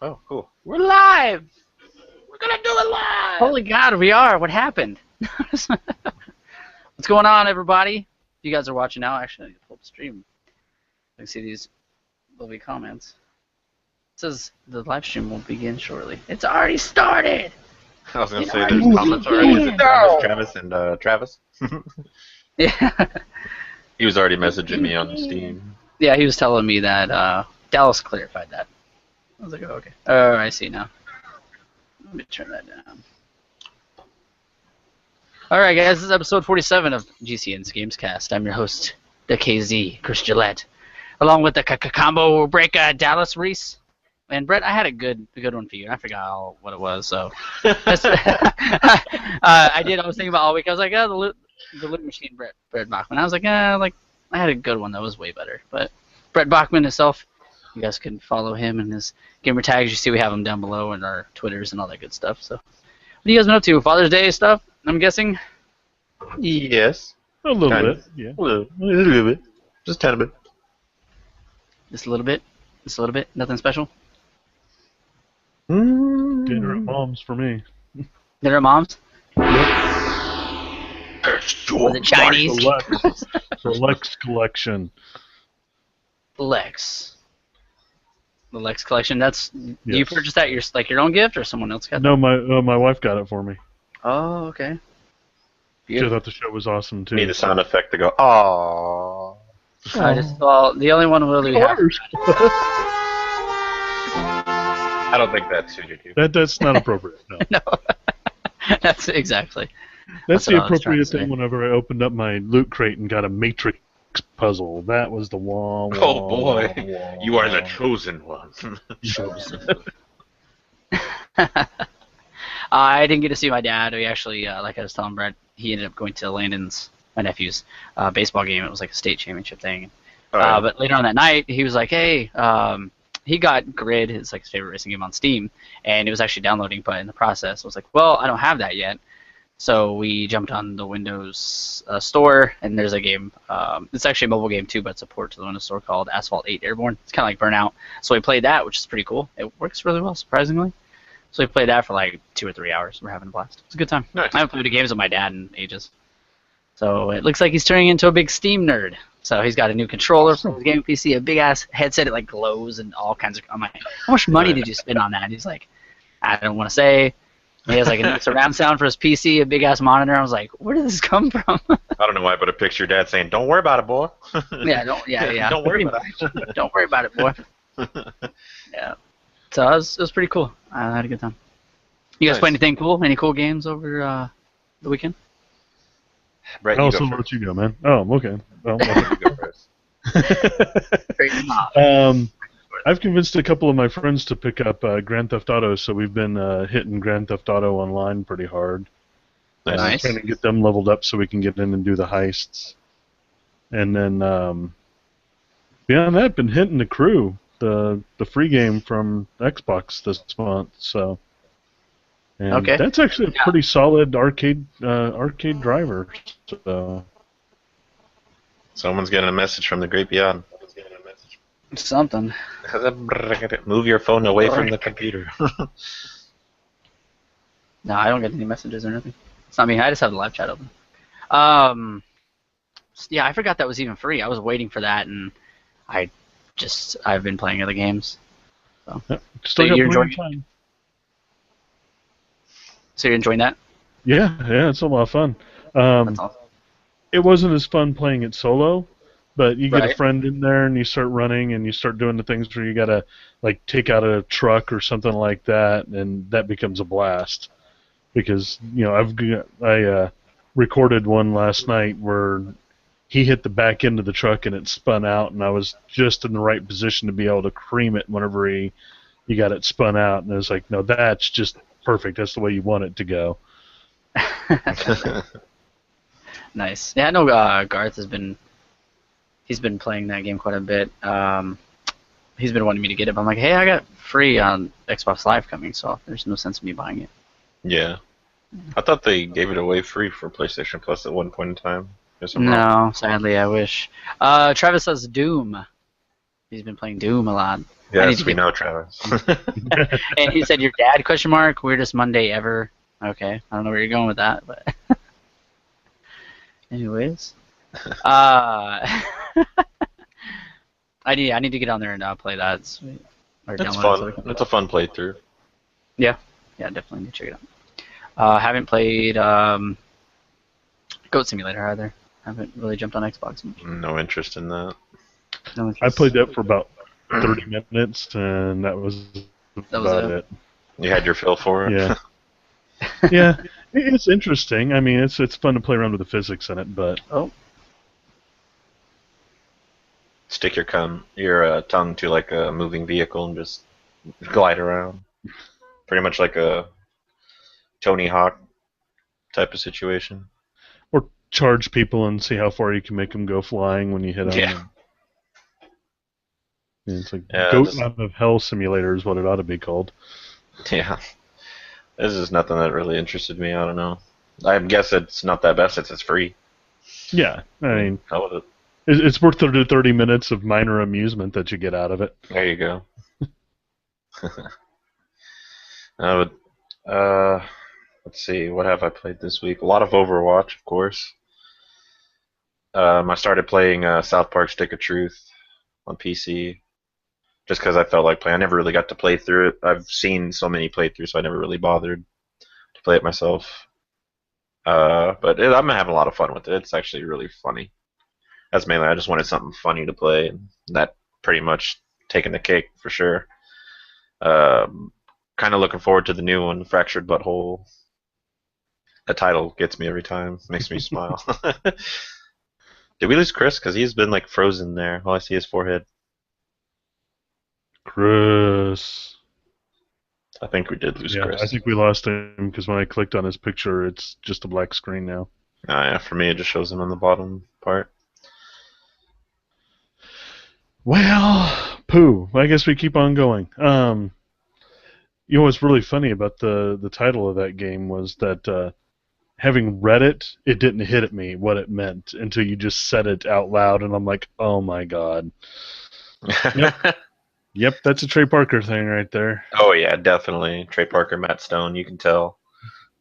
Oh, cool. We're live! We're gonna do it live! Holy God, we are. What happened? What's going on, everybody? You guys are watching now. Actually, I need to pull up the stream. I can see these lovely comments. It says the live stream will begin shortly. It's already started! I was gonna say there's comments already. Is it Travis and Travis? Yeah. He was already messaging me on Steam. Yeah, he was telling me that Dallas clarified that. I was like, oh, okay. Oh, I see now. Let me turn that down. Alright, guys, this is episode 47 of GCN's GamesCast. I'm your host, the KZ, Chris Gillett, along with the combo breaker, Dallas Ruis. And Brett, I had a good one for you. I forgot what it was, so I did. I was thinking about all week. I was like, oh, the loot machine, Brett Bachman. I was like, I had a good one that was way better. But Brett Bachman himself, you guys can follow him and his gamer tags. You see, we have them down below and our Twitters and all that good stuff. So, what have you guys been up to? Father's Day stuff, I'm guessing. Yes. A little bit. Yeah. A little bit. Just a tiny bit. Just a little bit. Just a little bit. Nothing special. Dinner at Mom's for me. Dinner at Mom's? Was it Chinese? The Lex collection. Lex. The Lex collection. That's Yes. You purchased that your own gift or someone else got that? No, my wife got it for me. Oh, okay. She thought the show was awesome too. Need a sound effect to go, aww. The only one really we have. I don't think that suited you. That's not appropriate. No. No. That's exactly. That's what the I was trying to appropriate say. thing whenever I opened up my loot crate and got a Matrix puzzle. That was the wah, wah, Oh boy, wah, wah, you are the wah. chosen one. I didn't get to see my dad. We actually, like I was telling Brett, he ended up going to Landon's, my nephew's, baseball game. It was like a state championship thing. Alright. But later on that night, he was like, hey, he got Grid, his like his favorite racing game, on Steam, and it was actually downloading, but in the process, I was like, well, I don't have that yet. So we jumped on the Windows store, and there's a game. It's actually a mobile game too, but it's a port to the Windows store called Asphalt 8 Airborne. It's kind of like Burnout. So we played that, which is pretty cool. It works really well, surprisingly. So we played that for like 2 or 3 hours. We're having a blast. It's a good time. Nice. I haven't played the games with my dad in ages. So it looks like he's turning into a big Steam nerd. So he's got a new controller for his gaming PC, a big ass headset. It like glows and all kinds of. I'm like, how much money did you spend on that? And he's like, I don't want to say. And he has like a new surround sound for his PC, a big ass monitor. I was like, where did this come from? I don't know why, but I picture your dad saying, "Don't worry about it, boy." Yeah. Don't worry about it. Don't worry about it, boy. Yeah. So it was pretty cool. I had a good time. You guys Nice. play anything cool? Any cool games over the weekend? Brett, I'll you go also first. let you go, man. Oh, okay. Well, You go first. I've convinced a couple of my friends to pick up Grand Theft Auto, so we've been hitting Grand Theft Auto online pretty hard. Nice. Trying to get them leveled up so we can get in and do the heists. And then beyond that, been hitting the Crew, the free game from Xbox this month. So, and Okay. that's actually a pretty solid arcade driver. So. Someone's getting a message from the great beyond. Something. Move your phone away from the computer. No, I don't get any messages or anything. It's not me. I just have the live chat open. Yeah, I forgot that was even free. I was waiting for that, and I've been playing other games. So, Yep. Still got you're plenty of enjoying time. so you're enjoying that? Yeah, it's a lot of fun. That's awesome. It wasn't as fun playing it solo, but you get a Right. friend in there and you start running and you start doing the things where you gotta like take out a truck or something like that, and that becomes a blast. Because I recorded one last night where he hit the back end of the truck and it spun out, and I was just in the right position to be able to cream it whenever he got it spun out, and I was like, no, that's just perfect. That's the way you want it to go. Nice. Yeah, I know Garth he's been playing that game quite a bit. He's been wanting me to get it, but I'm like, hey, I got free on Xbox Live coming, so there's no sense in me buying it. Yeah. I thought they gave it away free for PlayStation Plus at one point in time. There's some wrong. No, sadly, I wish. Travis says Doom. He's been playing Doom a lot. Yes, we know, Travis. And he said, "Your dad?" ? Weirdest Monday ever. Okay, I don't know where you're going with that, but anyways, I need to get on there and play that. It's sweet. Or It's download it fun. so we can- It's a fun playthrough. Yeah, definitely need to check it out. Haven't played Goat Simulator either. Haven't really jumped on Xbox much. No interest in that. No I interest. played that for about 30 minutes, and that was about it. You had your fill for it? Yeah. Yeah, it's interesting. I mean, it's fun to play around with the physics in it, but Stick your tongue to like a moving vehicle and just glide around. Pretty much like a Tony Hawk type of situation. or charge people and see how far you can make them go flying when you hit them. Yeah. And it's like Yeah, Goat just- Out of Hell Simulator is what it ought to be called. Yeah. This is nothing that really interested me. I don't know. I guess it's not that best since it's free. Yeah, I mean, Hell with it. it's worth the 30 minutes of minor amusement that you get out of it. There you go. Let's see. What have I played this week? A lot of Overwatch, of course. I started playing South Park Stick of Truth on PC just because I felt like playing. I never really got to play through it. I've seen so many playthroughs, so I never really bothered to play it myself. But I'm having a lot of fun with it. It's actually really funny. That's mainly I just wanted something funny to play, and that pretty much taking the cake for sure. Kind of looking forward to the new one, Fractured Butthole. The title gets me every time. Makes me smile. Did we lose Chris? Because he's been like frozen there. All I see is forehead. Chris. I think we did lose Yeah, Chris. I think we lost him because when I clicked on his picture, it's just a black screen now. Yeah, for me it just shows him on the bottom part. Well, poo. I guess we keep on going. You know what's really funny about the title of that game was that having read it, it didn't hit at me what it meant until you just said it out loud, and I'm like, oh my god. Yep, that's a Trey Parker thing right there. Oh yeah, definitely. Trey Parker, Matt Stone, you can tell.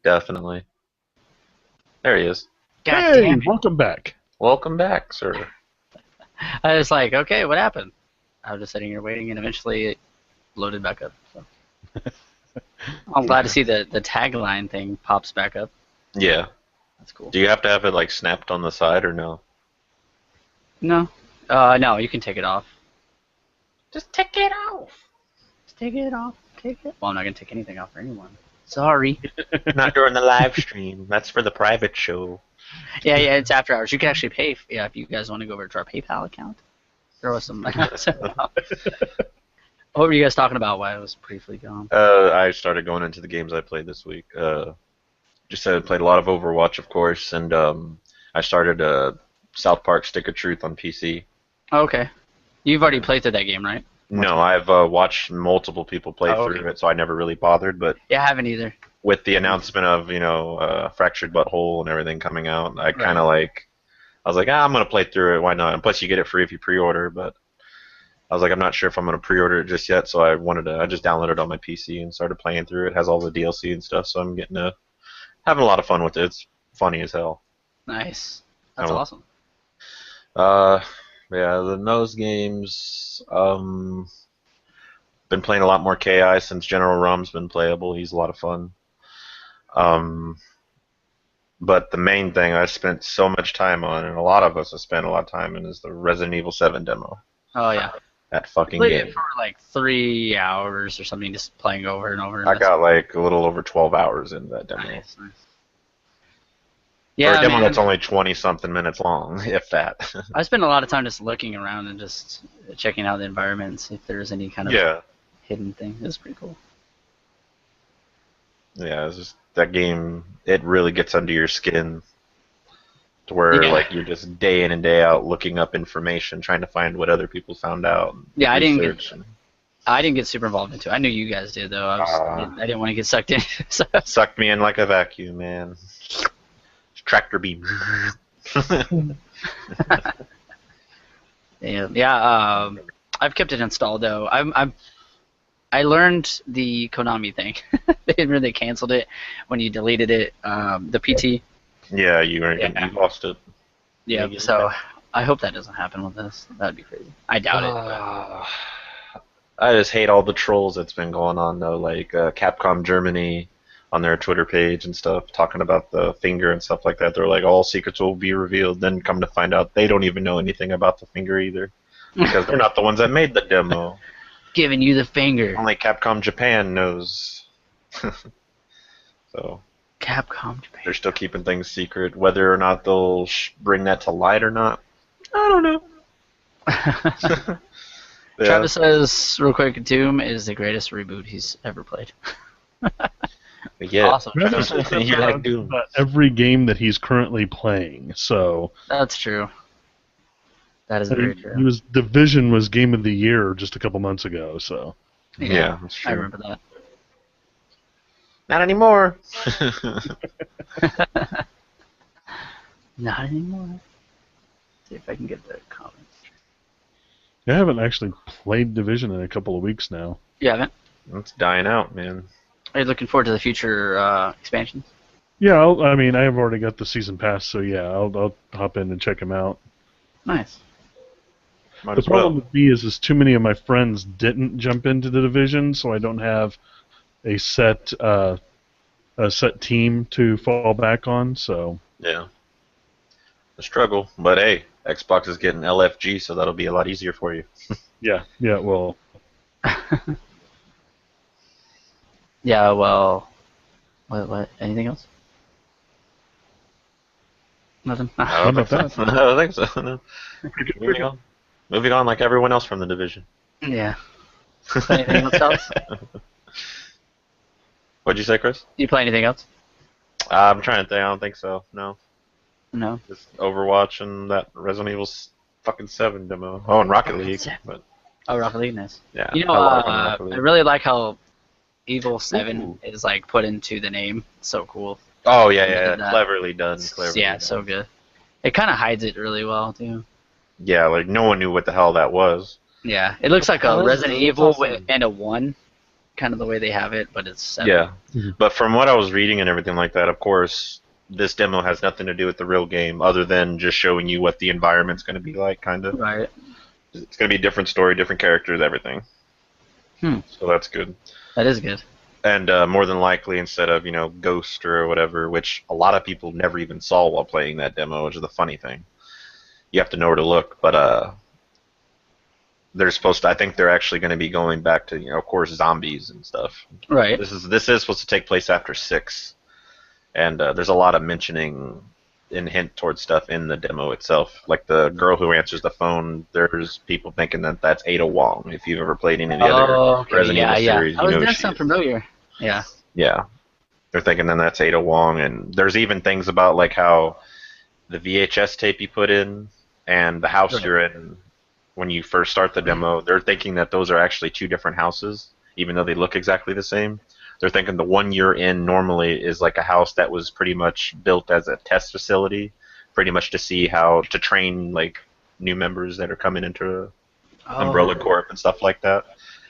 Definitely. There he is. God hey, damn it. welcome back. Welcome back, sir. I was like, okay, what happened? I was just sitting here waiting, and eventually it loaded back up. So. I'm glad to see the tagline thing pops back up. Yeah. That's cool. Do you have to have it like snapped on the side or no? No. No, you can take it off. Just take it off. Just take it off. Take it. Well, I'm not going to take anything off for anyone. Sorry. Not during the live stream. That's for the private show. Yeah, it's after hours. You can actually pay. If you guys want to go over to our PayPal account, throw us some. What were you guys talking about while I was briefly gone? I started going into the games I played this week. Just played a lot of Overwatch, of course, and I started South Park Stick of Truth on PC. Oh, okay. You've already played through that game, right? No, I've watched multiple people play through it, so I never really bothered. But Yeah, I haven't either. with the announcement of Fractured Butthole and everything coming out, I kind of I was like, I'm gonna play through it. Why not? And plus, you get it free if you pre-order. But I was like, I'm not sure if I'm gonna pre-order it just yet. So I just downloaded it on my PC and started playing through it. It has all the DLC and stuff, so I'm having a lot of fun with it. It's funny as hell. Nice. That's Oh. awesome. Yeah, those games. Been playing a lot more KI since General Rum's been playable. He's a lot of fun. But the main thing I spent so much time on, and a lot of us have spent a lot of time in, is the Resident Evil 7 demo. Oh, yeah. That fucking Played game. it for like 3 hours or something, just playing over and over. And I got like a little over 12 hours into that demo. Nice. For Yeah, a demo man. that's only 20-something minutes long, if that. I spent a lot of time just looking around and just checking out the environment, see if there's any kind of Yeah. hidden thing. It was pretty cool. Yeah, it's just that game, it really gets under your skin to where Yeah. like you're just day in and day out looking up information, trying to find what other people found out. Yeah, I didn't research get super involved into it. I knew you guys did though. I didn't want to get sucked in. So. Sucked me in like a vacuum, man. Tractor beam. Yeah. I I've kept it installed though. I learned the Konami thing. They canceled it when you deleted it. The PT. Yeah, you lost it. Yeah. So I hope that doesn't happen with this. That'd be crazy. I doubt it. But. I just hate all the trolls that's been going on though, like Capcom Germany on their Twitter page and stuff, talking about the finger and stuff like that. They're like, all secrets will be revealed. Then come to find out, they don't even know anything about the finger either, because they're not the ones that made the demo. Giving you the finger. Only Capcom Japan knows. So. Capcom Japan. They're still keeping things secret. Whether or not they'll bring that to light or not, I don't know. Yeah. Travis says, real quick, Doom is the greatest reboot he's ever played. Yeah, Awesome. You like Doom. Every game that he's currently playing, so... That's true. That is very true. Division was Game of the Year just a couple months ago, so... Yeah, that's true. I remember that. Not anymore. Not anymore. Let's see if I can get the comments. I haven't actually played Division in a couple of weeks now. You haven't? It's dying out, man. Are you looking forward to the future expansions? Yeah, I have already got the season pass, so yeah, I'll hop in and check them out. Nice. The problem with me is too many of my friends didn't jump into the Division, so I don't have a set team to fall back on. So yeah, the struggle. But hey, Xbox is getting LFG, so that'll be a lot easier for you. Yeah. Well. Yeah. Well. What? Anything else? Nothing. I don't think so. I don't think so. No. Moving on, like everyone else from the Division. Yeah. Anything else? What'd you say, Chris? You play anything else? I'm trying to think. I don't think so. No. No. Just Overwatch and that Resident Evil fucking 7 demo. Oh, and Rocket League. But oh, Rocket League, nice. yeah. You know, I really like how Evil 7 is like put into the name. It's so cool. Oh yeah. Cleverly done. So good. It kind of hides it really well too. Yeah, like no one knew what the hell that was. Yeah, it looks like a Resident Evil and a 1. Kind of the way they have it, but it's 7. Yeah, but from what I was reading and everything like that, of course, this demo has nothing to do with the real game, other than just showing you what the environment's going to be like, kind of. Right. It's going to be a different story, different characters, everything. So that's good. That is good. And more than likely, instead of Ghost or whatever, which a lot of people never even saw while playing that demo, which is the funny thing. You have to know where to look, but they're supposed to. I think they're actually going to be going back to, of course, zombies and stuff. Right. This is supposed to take place after 6, and there's a lot of mentioning and hint towards stuff in the demo itself. Like the girl who answers the phone, there's people thinking that that's Ada Wong. If you've ever played any of the other Resident Evil series, you know that sounds familiar. Yeah. Yeah. They're thinking then that's Ada Wong, and there's even things about like how the VHS tape you put in and the house you're in. When you first start the demo, they're thinking that those are actually 2 different houses, even though they look exactly the same. They're thinking the one you're in normally is like a house that was pretty much built as a test facility, pretty much to see how to train like new members that are coming into Umbrella Corp and stuff like that.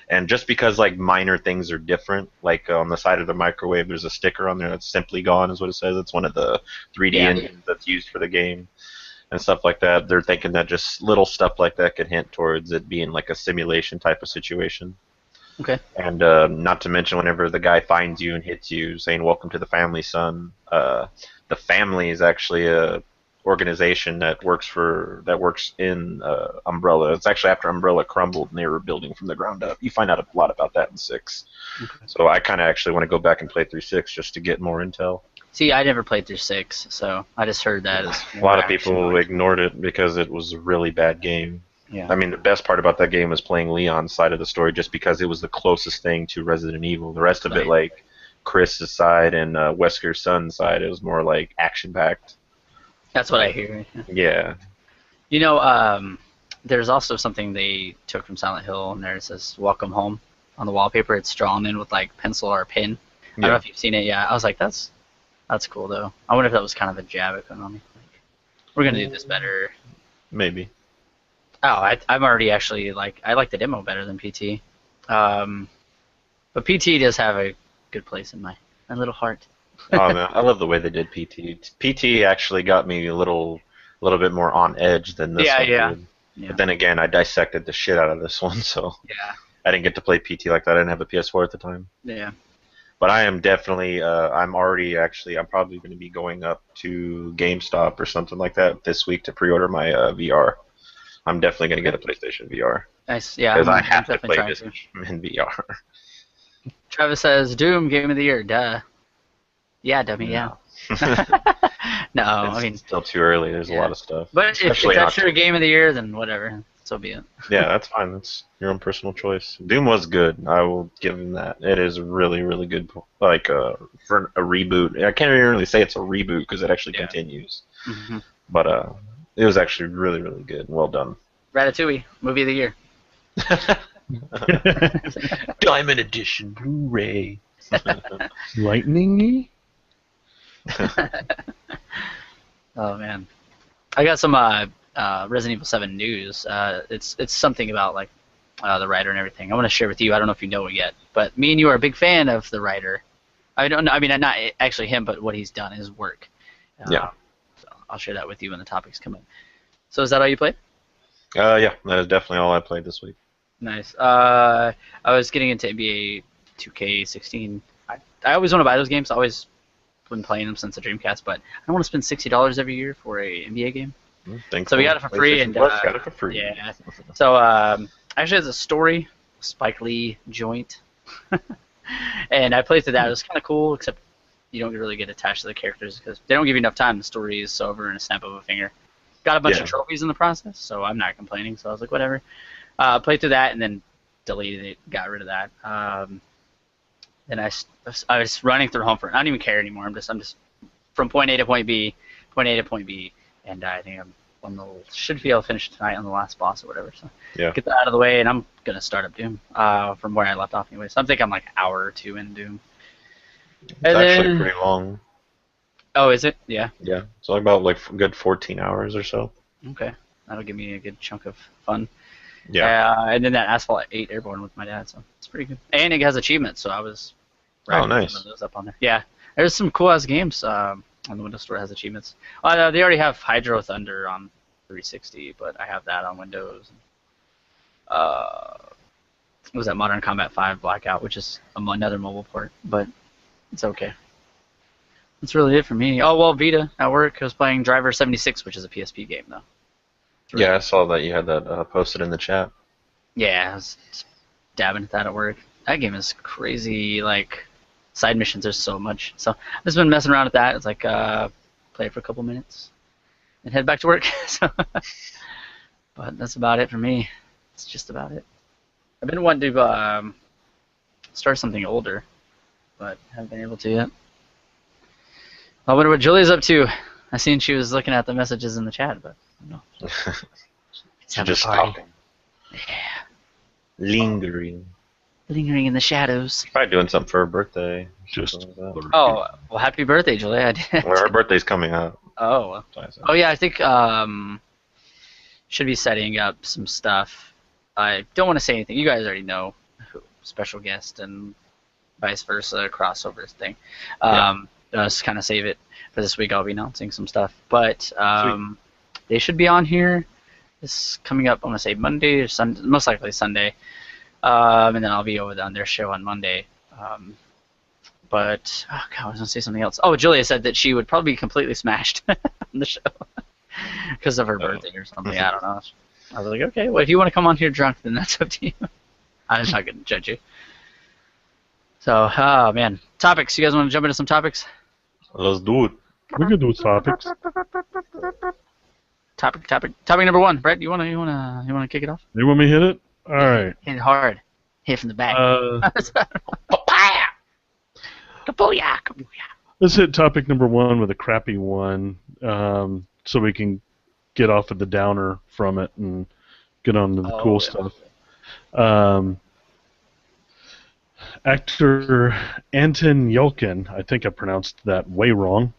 And just because like minor things are different, like on the side of the microwave, there's a sticker on there that's simply gone, is what it says. It's one of the 3D engines that's used for the game. And stuff like that, they're thinking that just little stuff like that could hint towards it being like a simulation type of situation. Okay. And not to mention, whenever the guy finds you and hits you, saying "Welcome to the family, son," the family is actually a organization that works in Umbrella. It's actually after Umbrella crumbled and they were building from the ground up. You find out a lot about that in 6. Okay. So I kind of actually want to go back and play through 6 just to get more intel. See, I never played through 6, so I just heard that. A lot of people ignored it because it was a really bad game. Yeah. I mean, the best part about that game was playing Leon's side of the story just because it was the closest thing to Resident Evil. The rest of it, like Chris's side and Wesker's son's side, it was more like action-packed. That's what I hear. Yeah. You know, there's also something they took from Silent Hill, and there it says "Welcome Home" on the wallpaper. It's drawn in with like pencil or a pin. I don't know if you've seen it. Yeah, I was like, that's cool though. I wonder if that was kind of a jab at Konami. We're gonna do this better. Maybe. I'm already actually I like the demo better than PT. But PT does have a good place in my little heart. Oh man, I love the way they did PT. PT actually got me a little bit more on edge than this one did. Yeah. But then again, I dissected the shit out of this one, so Yeah. I didn't get to play PT like that. I didn't have a PS4 at the time. Yeah. But I am definitely, I'm probably going to be going up to GameStop or something like that this week to pre-order my VR. I'm definitely going to get a PlayStation VR. Nice. Yeah. Because I have to definitely play this in VR. Travis says, Doom, Game of the Year, duh. Yeah, dummy, yeah. No, I mean... It's still too early. There's a lot of stuff. But if that's your Game of the Year, then whatever. So be it. Yeah, that's fine. That's your own personal choice. Doom was good. I will give him that. It is really, really good. Like, for a reboot. I can't even really say it's a reboot because it actually continues. Mm-hmm. But it was actually really, really good. Well done. Ratatouille, Movie of the Year. Diamond Edition Blu-ray. Lightning-y? Oh man, I got some Resident Evil 7 news. It's something about the writer and everything. I want to share with you. I don't know if you know it yet, but me and you are a big fan of the writer. I don't know. I mean, not actually him, but what he's done, his work. Yeah. So I'll share that with you when the topics come in. So is that all you played? Yeah, that is definitely all I played this week. Nice. I was getting into NBA 2K16. I always want to buy those games. I always been playing them since the Dreamcast, but I don't want to spend $60 every year for a NBA game. So we got it for free, and got it for free. Yeah. So actually, it's a story, Spike Lee joint, and I played through that. It was kind of cool, except you don't really get attached to the characters because they don't give you enough time. The story is over in a snap of a finger. Got a bunch of trophies in the process, so I'm not complaining. So I was like, whatever. Played through that and then deleted it, got rid of that. Then I was running through home front. I don't even care anymore. I'm just from point A to point B, and I think should be able to finish tonight on the last boss or whatever. So get that out of the way, and I'm gonna start up Doom from where I left off anyway. So I think I'm like an hour or two in Doom. It's actually pretty long. Oh, is it? Yeah. Yeah, it's like about a good 14 hours or so. Okay, that'll give me a good chunk of fun. Yeah. And then that Asphalt 8 Airborne with my dad, so it's pretty good. And it has achievements, so I was. Nice. Some of those up on there. Yeah, there's some cool ass games. On the Windows Store has achievements. They already have Hydro Thunder on 360, but I have that on Windows. What was that Modern Combat 5 Blackout, which is another mobile port, but it's okay. That's really it for me. Oh well, Vita at work. I was playing Driver 76, which is a PSP game though. Yeah, I saw that you had that posted in the chat. Yeah, I was dabbing at that at work. That game is crazy. Side missions, there's so much. So I've just been messing around with that. It's play it for a couple minutes and head back to work. But that's about it for me. It's just about it. I've been wanting to start something older, but haven't been able to yet. I wonder what Julie's up to. I seen she was looking at the messages in the chat, but I don't know. She's just talking. Yeah. Lingering in the shadows. Probably doing something for her birthday. Oh, well, happy birthday, Julie. Well, her birthday's coming up. Oh. Oh, yeah, I think should be setting up some stuff. I don't want to say anything. You guys already know. Special guest and vice versa, crossover thing. Just kind of save it for this week. I'll be announcing some stuff. But they should be on here. This coming up, I want to say Monday or Sunday, most likely Sunday. And then I'll be over on their show on Monday. But, oh God, I was going to say something else. Oh, Julia said that she would probably be completely smashed on the show because of her birthday or something. I don't know. I was like, okay, well, if you want to come on here drunk, then that's up to you. I'm not going to judge you. So, oh, man. Topics. You guys want to jump into some topics? Let's do it. We can do topics. Topic number one. Brett, you wanna kick it off? You want me to hit it? All right. Hit it hard. Hit from the back. Kabooyah! Let's hit topic number one with a crappy one, so we can get off of the downer from it and get on to the cool stuff. Actor Anton Yelkin, I think I pronounced that way wrong,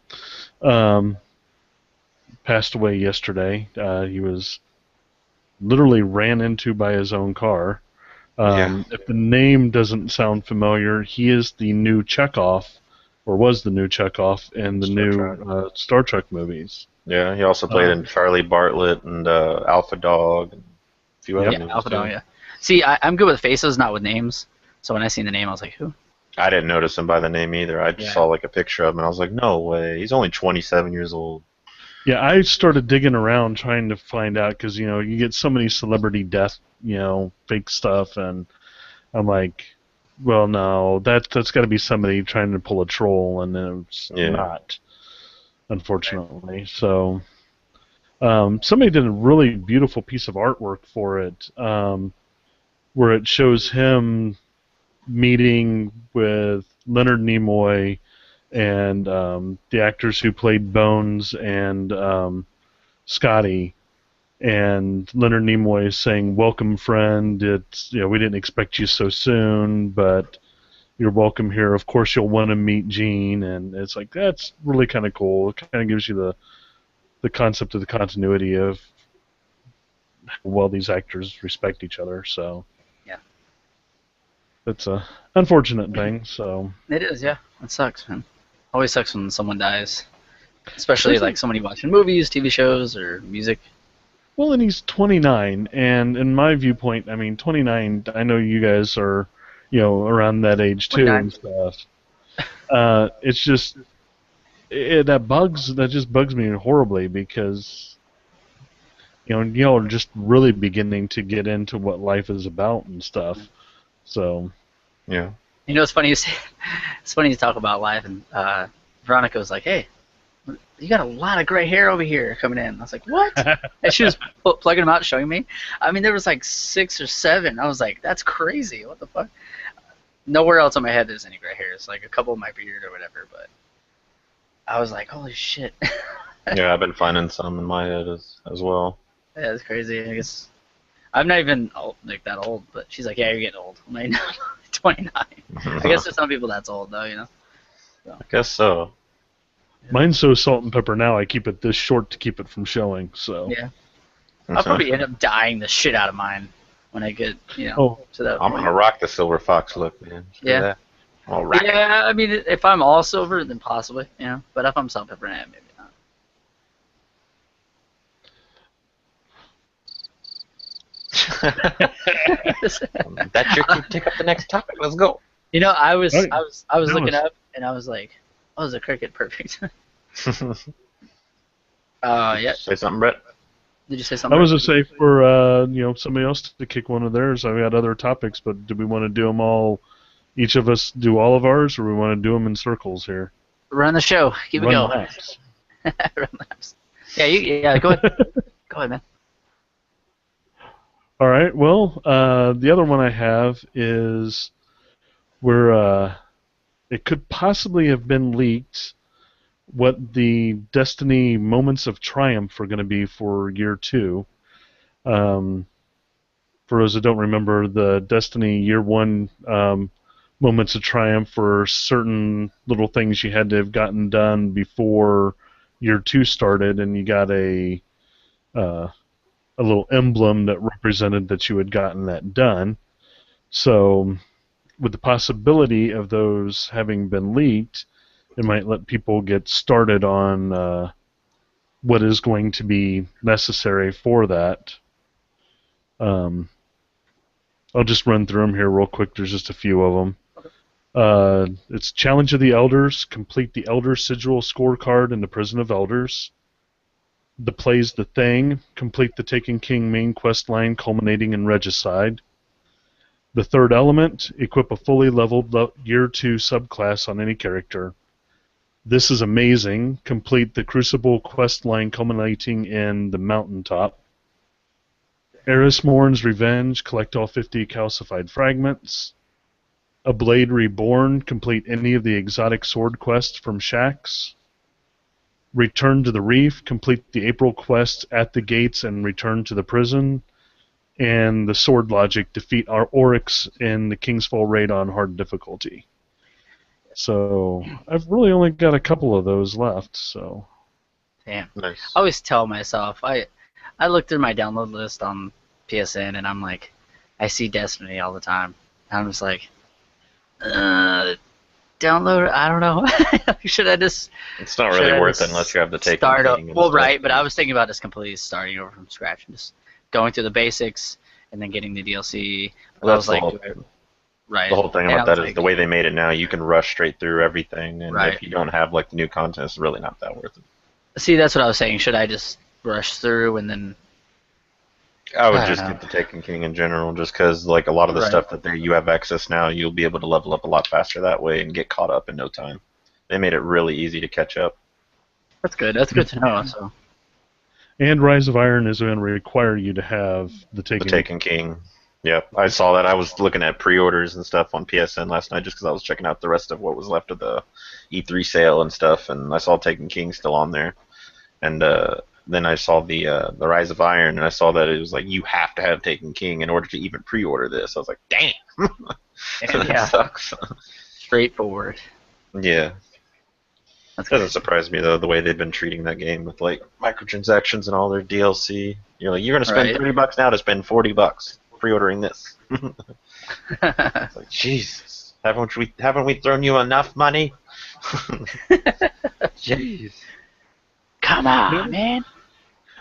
passed away yesterday. He was literally ran into by his own car. Yeah. If the name doesn't sound familiar, he is the new Chekhov, or was the new Chekhov in the Star Trek. new Star Trek movies. Yeah, he also played in Charlie Bartlett and Alpha Dog and a few other Yep. movies Alpha too. Dog, yeah. See, I'm good with faces, not with names. So when I seen the name, I was like, who? I didn't notice him by the name either. I just Yeah. saw like a picture of him and I was like, no way. He's only 27 years old. Yeah, I started digging around trying to find out because you get so many celebrity death, fake stuff, and I'm like, well, no, that's got to be somebody trying to pull a troll, and then it's not, unfortunately. So, somebody did a really beautiful piece of artwork for it, where it shows him meeting with Leonard Nimoy and the actors who played Bones and Scotty, and Leonard Nimoy is saying, "Welcome, friend. It's we didn't expect you so soon, but you're welcome here. Of course, you'll want to meet Gene." And it's like that's really kind of cool. It kind of gives you the concept of the continuity of how well these actors respect each other. So Yeah. it's a unfortunate thing. So It is, yeah. It sucks, man. Always sucks when someone dies. Especially like somebody watching movies, TV shows, or music. well, and he's 29, and in my viewpoint, I mean, 29. I know you guys are, around that age too 29. and stuff. It's just that just bugs me horribly because y'all are just really beginning to get into what life is about and stuff. So Yeah. You know, it's funny you say, it's funny you talk about life, and Veronica was like, "Hey, you got a lot of gray hair over here coming in." I was like, "What?" And she was plugging them out, showing me. I mean, there was like 6 or 7. I was like, "That's crazy. What the fuck?" Nowhere else on my head there's any gray hairs. Like a couple of my beard or whatever, but I was like, "Holy shit." Yeah, I've been finding some in my head as well. Yeah, it's crazy. I guess I'm not even like that old, but she's like, "Yeah, you're getting old." I'm like, "No, 29." I guess for some people that's old, though, So. I guess so. mine's so salt and pepper now. I keep it this short to keep it from showing. So Yeah. I'll probably end up dyeing the shit out of mine when I get, to that I'm point. gonna rock the silver fox look, man. Screw Yeah. that. I'll rock it. Yeah, I mean, if I'm all silver, then possibly, But if I'm salt, pepper, maybe not. That's your cue. Take up the next topic. Let's go. I was Right. looking up, and I was like, "Oh, is a cricket perfect?" Yeah. Say something, Brett. Did you say something? I was gonna say for somebody else to kick one of theirs. I've got other topics, but do we want to do them all? Each of us do all of ours, or we want to do them in circles here? Run the show. Keep it Run going. laps. Run laps. Yeah, go ahead. Go ahead, man. All right. Well, the other one I have is where it could possibly have been leaked what the Destiny Moments of Triumph are going to be for year 2. For those that don't remember, the Destiny year 1 Moments of Triumph were certain little things you had to have gotten done before year 2 started, and you got a little emblem that represented that you had gotten that done. So, with the possibility of those having been leaked, it might let people get started on what is going to be necessary for that. I'll just run through them here real quick. There's just a few of them. It's Challenge of the Elders. Complete the Elder Sigil scorecard in the Prison of Elders. The Plays the Thing. Complete the Taken King main quest line culminating in Regicide. The Third Element. Equip a fully leveled Year 2 subclass on any character. This is Amazing. Complete the Crucible quest line culminating in the Mountaintop. Eris Morn's Revenge. Collect all 50 calcified fragments. A Blade Reborn. Complete any of the exotic sword quests from Shaxx. Return to the Reef. Complete the April quest at the gates and return to the prison. And the Sword Logic. Defeat our Oryx in the Kingsfall raid on hard difficulty. So I've really only got a couple of those left. So Damn. Nice. I always tell myself I look through my download list on PSN, and I'm like, I see Destiny all the time. And I'm just like, download. I don't know. Should I just? It's not really worth it unless you have the Taken King. Well, right, but I was thinking about just completely starting over from scratch and just going through the basics and then getting the DLC. But I was like, right. The whole thing about that is the way they made it now. You can rush straight through everything, and if you don't have like the new content, it's really not that worth it. See, that's what I was saying. Should I just rush through and then? I would just get the Taken King in general, just because like a lot of the stuff that you have access now, you'll be able to level up a lot faster that way and get caught up in no time. They made it really easy to catch up. That's good. That's good to know. So. And Rise of Iron is going to require you to have the Taken King. Yep, I saw that. I was looking at pre-orders and stuff on PSN last night just because I was checking out the rest of what was left of the E3 sale and stuff, and I saw Taken King still on there. And then I saw the Rise of Iron, and I saw that it was like you have to have Taken King in order to even pre-order this. I was like, damn. That sucks. Straightforward. Yeah. That doesn't surprise me though, the way they've been treating that game with like microtransactions and all their DLC. You're like, you're gonna spend $30 now to spend $40 pre-ordering this. It's like, Jesus, haven't we thrown you enough money? Jeez. Come on, man.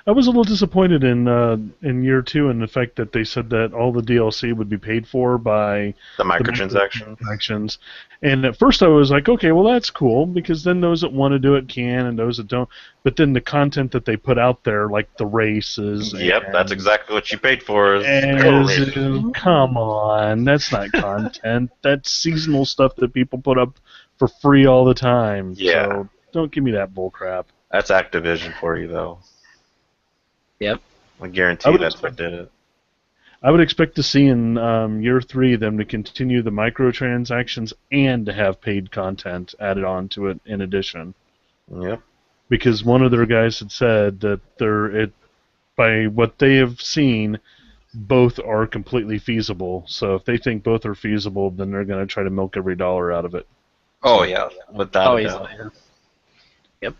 I was a little disappointed in year 2 in the fact that they said that all the DLC would be paid for by the microtransactions. And at first I was like, okay, well that's cool because then those that want to do it can and those that don't. But then the content that they put out there, like the races. Yep, that's exactly what you paid for. Come on, that's not content. That's seasonal stuff that people put up for free all the time. Yeah. So don't give me that bull crap. That's Activision for you, though. Yep. I guarantee that's what did it. I would expect to see in year 3 them to continue the microtransactions and to have paid content added on to it in addition. Yep. Because one of their guys had said that by what they have seen, both are completely feasible. So if they think both are feasible, then they're going to try to milk every dollar out of it. Oh, yeah. Without a doubt. Yeah. Yep.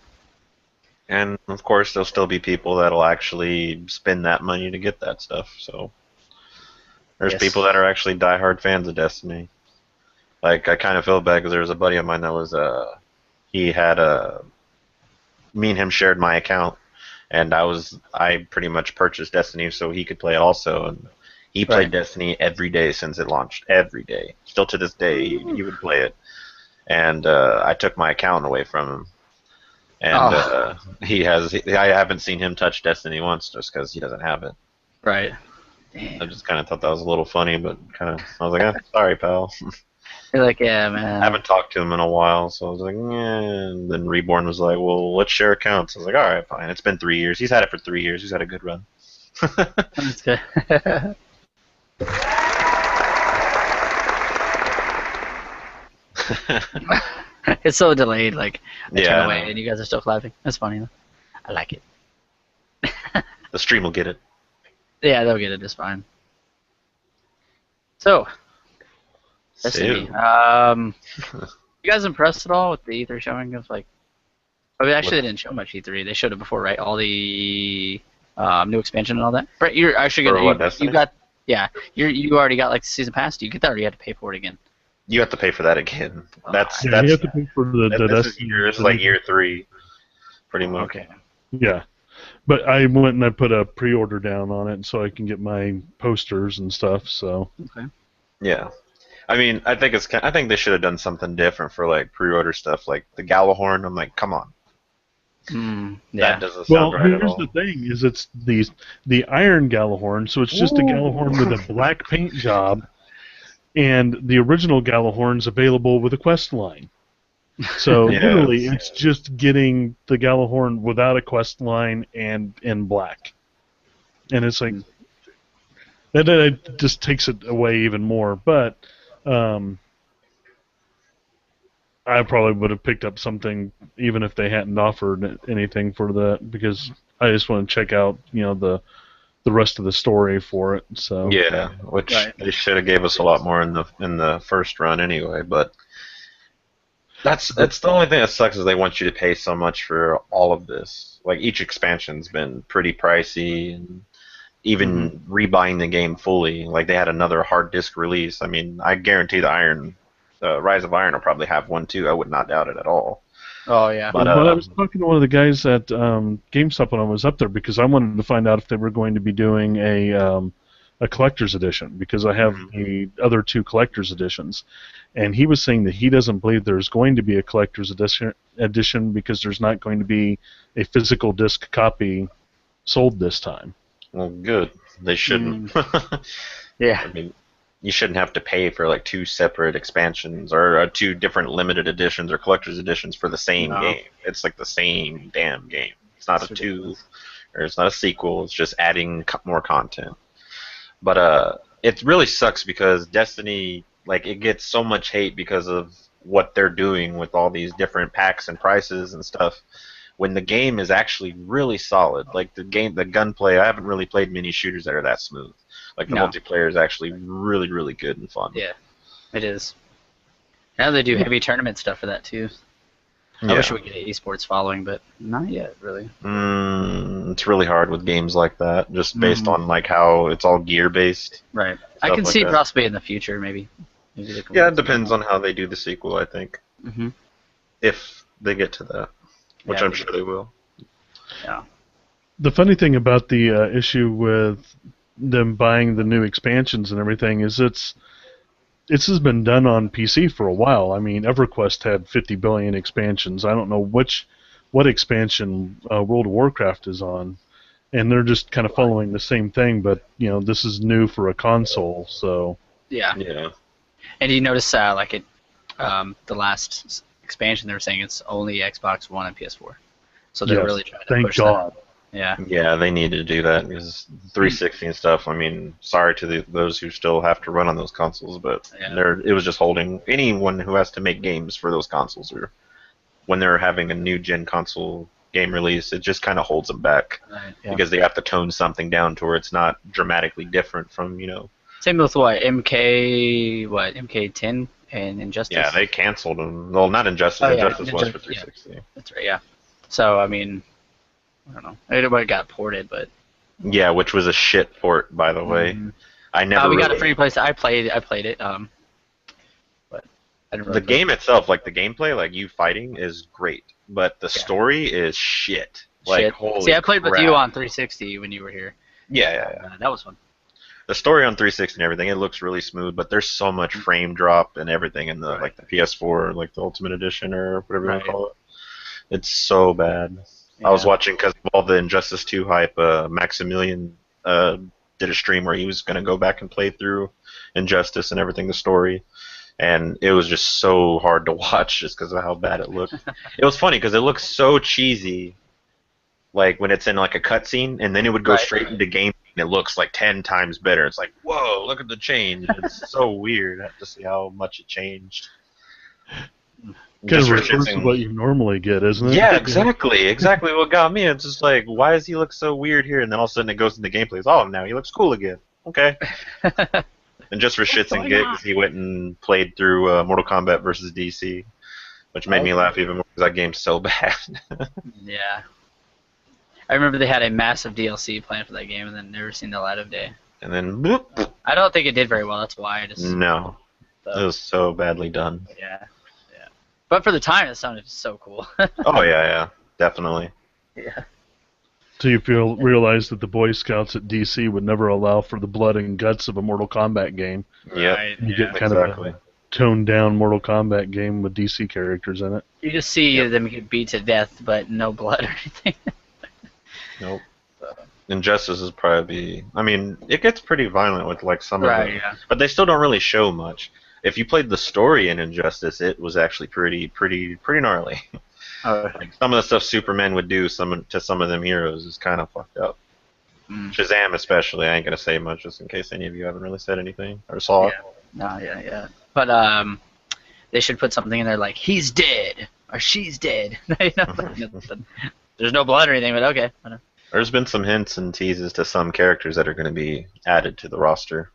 And, of course, there'll still be people that'll actually spend that money to get that stuff. So there's people that are actually diehard fans of Destiny. Like, I kind of feel bad because there was a buddy of mine that was, he had me and him shared my account, and I pretty much purchased Destiny so he could play it also, and he played Destiny every day since it launched, every day. Still to this day, he would play it. And I took my account away from him. And I haven't seen him touch Destiny once just because he doesn't have it. Right. Damn. I just kind of thought that was a little funny, but I was like, sorry, pal. You're like, yeah, man. I haven't talked to him in a while, so I was like, yeah. And then Reborn was like, well, let's share accounts. I was like, all right, fine. It's been 3 years. He's had it for 3 years. He's had a good run. That's good. It's so delayed, like, I turn away and you guys are still clapping. That's funny, though. I like it. The stream will get it. Yeah, they'll get it just fine. So, Destiny. You guys impressed at all with the E3 showing of, like, I mean, actually, they didn't show much E3. They showed it before, right? All the new expansion and all that. Right, you're actually gonna, you already got, like, the season pass. You already had to pay for it again. You have to pay for that again. That's you have to pay for this is like year 3, pretty much. Okay. Yeah, but I went and I put a pre-order down on it so I can get my posters and stuff. So. Okay. Yeah, I mean, I think they should have done something different for like pre-order stuff, like the Gallahorn. I'm like, come on. That doesn't sound right at all. Here's the thing: is it's the Iron Gallahorn, so it's just a Gallahorn with a black paint job. And the original Gallahorn's available with a quest line. So literally, it's just getting the Gallahorn without a quest line and in black. And it's like that just takes it away even more. But I probably would have picked up something even if they hadn't offered anything for that because I just want to check out the rest of the story for it. So which they should have gave us a lot more in the first run anyway. But that's the only thing that sucks is they want you to pay so much for all of this. Like each expansion's been pretty pricey, and even rebuying the game fully. Like they had another hard disk release. I mean, I guarantee the Rise of Iron will probably have one too. I would not doubt it at all. Oh yeah. But Well, I was talking to one of the guys at GameStop when I was up there because I wanted to find out if they were going to be doing a collector's edition because I have the other 2 collector's editions, and he was saying that he doesn't believe there's going to be a collector's edition because there's not going to be a physical disc copy sold this time. well, good. They shouldn't. Yeah. I mean, you shouldn't have to pay for like 2 separate expansions or 2 different limited editions or collector's editions for the same game. It's like the same damn game. It's not a 2, or it's not a sequel. It's just adding more content. But it really sucks because Destiny, like, it gets so much hate because of what they're doing with all these different packs and prices and stuff. When the game is actually really solid, like the gunplay, I haven't really played many shooters that are that smooth. Like the multiplayer is actually really, really good and fun. Yeah, it is. Now they do heavy tournament stuff for that too. I wish we could get an esports following, but not yet, really. It's really hard with games like that, just based on like how it's all gear based. Right. I can see it possibly in the future, maybe. Yeah, it depends on how they do the sequel, I think. If they get to that, which I'm sure they will. Yeah. The funny thing about the issue with them buying the new expansions and everything is this has been done on PC for a while. I mean, EverQuest had 50 billion expansions. I don't know what expansion World of Warcraft is on, and they're just kind of following the same thing. But this is new for a console, so yeah. And you notice the last expansion they were saying it's only Xbox One and PS4, so they're really trying to push that. Yeah, they need to do that because 360 and stuff. I mean, sorry to those who still have to run on those consoles, but it was just holding anyone who has to make games for those consoles, or when they're having a new gen console game release, it just kind of holds them back because they have to tone something down to where it's not dramatically different from Same with MK10 and Injustice. Yeah, they canceled them. Well, not Injustice. Injustice was for 360. Yeah. That's right. Yeah. So I mean, I don't know. It got ported, but yeah, which was a shit port, by the way. I never. We got a free place. I played it. But I didn't. The game itself, like the gameplay, like you fighting, is great, but the story is shit. Like, holy See, I played crap. with you on 360 when you were here. Yeah. That was fun. The story on 360 and everything, it looks really smooth, but there's so much frame drop and everything in the like the PS4, like the Ultimate Edition or whatever you want to call it. It's so bad. I was watching because of all the Injustice 2 hype. Maximilian did a stream where he was going to go back and play through Injustice and everything, the story, and it was just so hard to watch just because of how bad it looked. It was funny because it looks so cheesy, like when it's in like a cutscene, and then it would go straight into game, and it looks like 10 times better. It's like, whoa, look at the change. It's so weird to see how much it changed. Kind of reverse of what you normally get, isn't it? Yeah, exactly what got me. It's just like, why does he look so weird here? And then all of a sudden it goes into gameplay. Oh, now he looks cool again. Okay. And just for shits and gigs, he went and played through Mortal Kombat versus DC, which made me laugh even more because that game's so bad. Yeah. I remember they had a massive DLC planned for that game and then never seen the light of day. And then, bloop. I don't think it did very well. That's why I just. No. It was so badly done. Yeah. But for the time, it sounded so cool. Oh, yeah, definitely. Yeah. So you realize that the Boy Scouts at DC would never allow for the blood and guts of a Mortal Kombat game. Yeah. You get kind of a toned down Mortal Kombat game with DC characters in it. You just see them get beat to death, but no blood or anything. Nope. Injustice is probably. I mean, it gets pretty violent with like some of them, but they still don't really show much. If you played the story in Injustice, it was actually pretty gnarly. Like some of the stuff Superman would do to some of them heroes is kind of fucked up. Shazam especially. I ain't gonna say much just in case any of you haven't really said anything or saw it. Yeah. But they should put something in there like he's dead or she's dead. There's no blood or anything, but okay. There's been some hints and teases to some characters that are going to be added to the roster.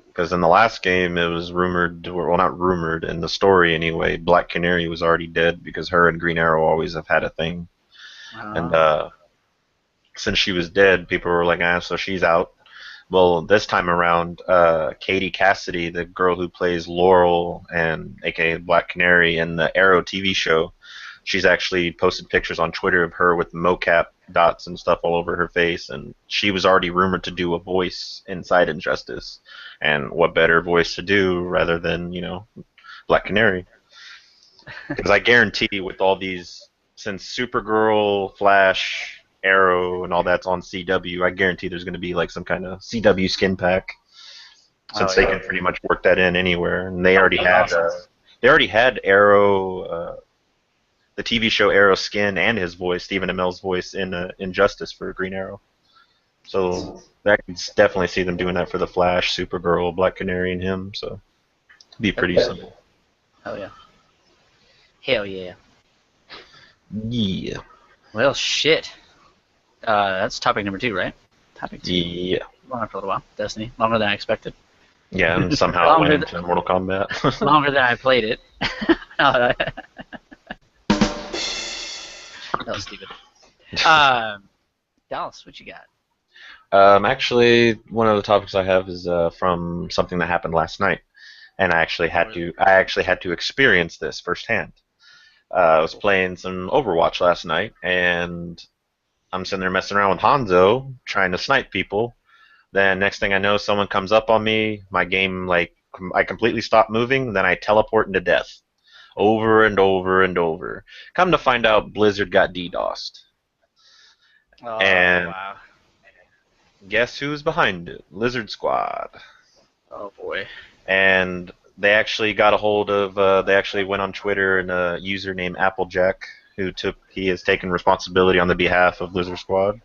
Because in the last game, it was rumored, well, not rumored, in the story anyway, Black Canary was already dead because her and Green Arrow always have had a thing. And since she was dead, people were like, so she's out. Well, this time around, Katie Cassidy, the girl who plays Laurel and aka Black Canary in the Arrow TV show, she's actually posted pictures on Twitter of her with mocap dots and stuff all over her face, and she was already rumored to do a voice inside Injustice. And what better voice to do rather than, Black Canary? Because I guarantee with all these, since Supergirl, Flash, Arrow, and all that's on CW, I guarantee there's going to be like some kind of CW skin pack, since they can pretty much work that in anywhere. And they already had Arrow, the TV show Arrow skin and his voice, Stephen Amell's voice in Injustice for Green Arrow. So I can definitely see them doing that for the Flash, Supergirl, Black Canary, and him. So it'd be pretty simple. Hell yeah. Hell yeah. Yeah. Well, shit. That's topic number 2, right? Topic 2. Yeah. Long for a little while. Destiny. Longer than I expected. Yeah, and somehow it went into Mortal Kombat. Longer than I played it. That was stupid. Dallas, what you got? Actually, one of the topics I have is from something that happened last night, and I actually had to experience this firsthand. I was playing some Overwatch last night, and I'm sitting there messing around with Hanzo, trying to snipe people. Then next thing I know, someone comes up on me. My game, I completely stop moving. Then I teleport into death, over and over and over. Come to find out, Blizzard got DDoSed. Oh, and wow. Guess who's behind it? Lizard Squad. Oh boy. And they actually got a hold of. They actually went on Twitter, and a user named Applejack, he has taken responsibility on the behalf of Lizard Squad,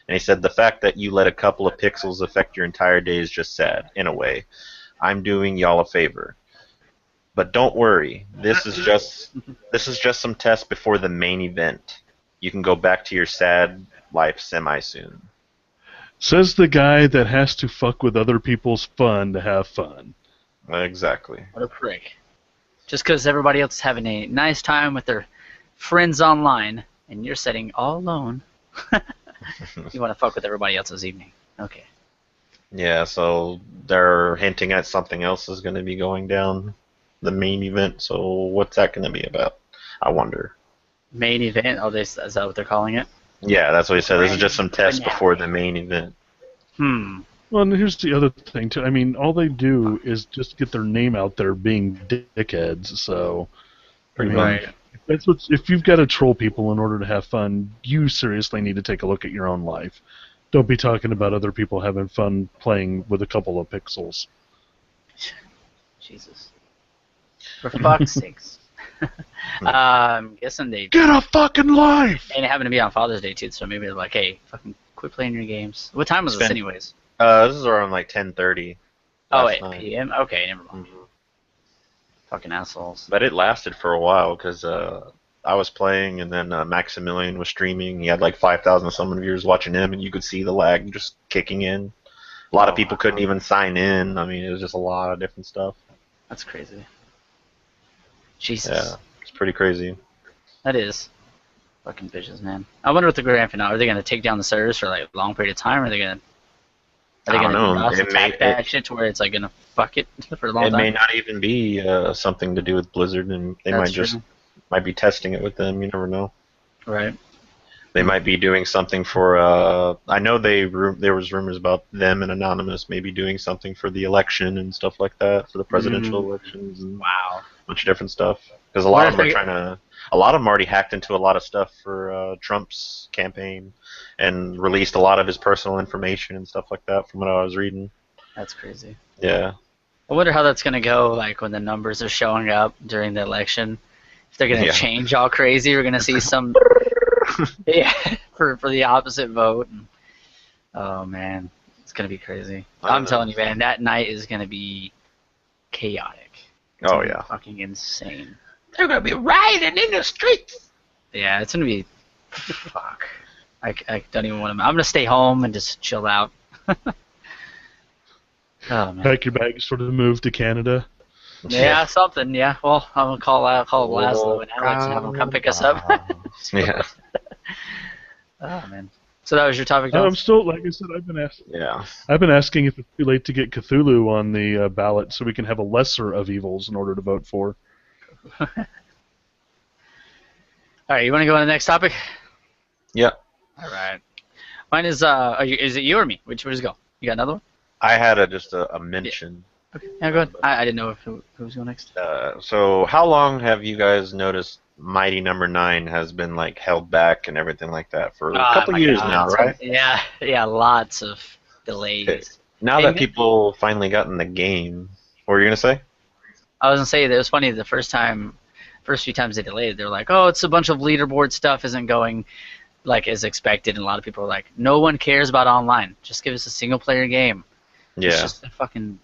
and he said the fact that you let a couple of pixels affect your entire day is just sad. In a way, I'm doing y'all a favor, but don't worry. This is just some tests before the main event. You can go back to your sad life semi-soon. Says the guy that has to fuck with other people's fun to have fun. Exactly. What a prick. Just because everybody else is having a nice time with their friends online, and you're sitting all alone. You want to fuck with everybody else's evening. Okay. Yeah, so they're hinting at something else is going to be going down the main event, so what's that going to be about? I wonder. Main event? Oh, is that what they're calling it? Yeah, that's what he said. This is just some tests before the main event. Well, and here's the other thing, too. I mean, all they do is just get their name out there being dickheads, so... Right. If you've got to troll people in order to have fun, you seriously need to take a look at your own life. Don't be talking about other people having fun playing with a couple of pixels. Jesus. For fuck's sakes. Guessing they... Get a fucking life! And it happened to be on Father's Day, too, so maybe they're like, hey, fucking quit playing your games. What time was this, anyways? This is around, 10:30. Oh, 8 p.m.? Okay, never mind. Mm-hmm. Fucking assholes. But it lasted for a while, because I was playing, and then Maximilian was streaming. He had 5,000 some viewers watching him, and you could see the lag just kicking in. A lot of people couldn't even sign in. I mean, it was just a lot of different stuff. That's crazy. Jesus. Yeah, it's pretty crazy. That is. Fucking bitches, man. I wonder what the grand finale. Are they going to take down the servers for a long period of time, or are they going to... I don't know. Attack that shit to where it's going to fuck it for a long time? It may not even be something to do with Blizzard, and they might be testing it with them. You never know. Right. They might be doing something for. I know there was rumors about them and Anonymous maybe doing something for the election and stuff like that, for the presidential elections and wow, a bunch of different stuff. Because a lot of them are trying to. A lot of them already hacked into a lot of stuff for Trump's campaign and released a lot of his personal information and stuff like that from what I was reading. That's crazy. Yeah. I wonder how that's going to go, when the numbers are showing up during the election. If they're going to change all crazy, we're going to see some... yeah, for the opposite vote. Oh, man. It's going to be crazy. I'm telling you, man, that night is going to be chaotic. It's oh, yeah. Fucking insane. They're going to be rioting in the streets. Yeah, it's going to be... Fuck. I don't even want to... I'm going to stay home and just chill out. Oh, man. Pack your bags for the move to Canada. Yeah, something. Yeah. Well, I'm gonna call Laszlo and Alex and have them come pick us up. Yeah. Oh man. So that was your topic, John? I'm still, like I said, I've been asking if it's too late to get Cthulhu on the ballot so we can have a lesser of evils in order to vote for. All right, you want to go on the next topic? Yeah. All right. Mine is is it you or me? Which one? Go. You got another one? I had just a mention. Okay. Yeah, go ahead. I didn't know who was going next. So how long have you guys noticed Mighty Number 9 has been like held back and everything like that for a couple my years God. now, right? Yeah, lots of delays. Okay. Now that people finally got in the game, what were you gonna say? I was gonna say that it was funny the first few times they delayed, they were like, "Oh, it's a bunch of leaderboard stuff isn't going like as expected," and a lot of people were like, "No one cares about online. Just give us a single player game." Yeah. It's just a fucking.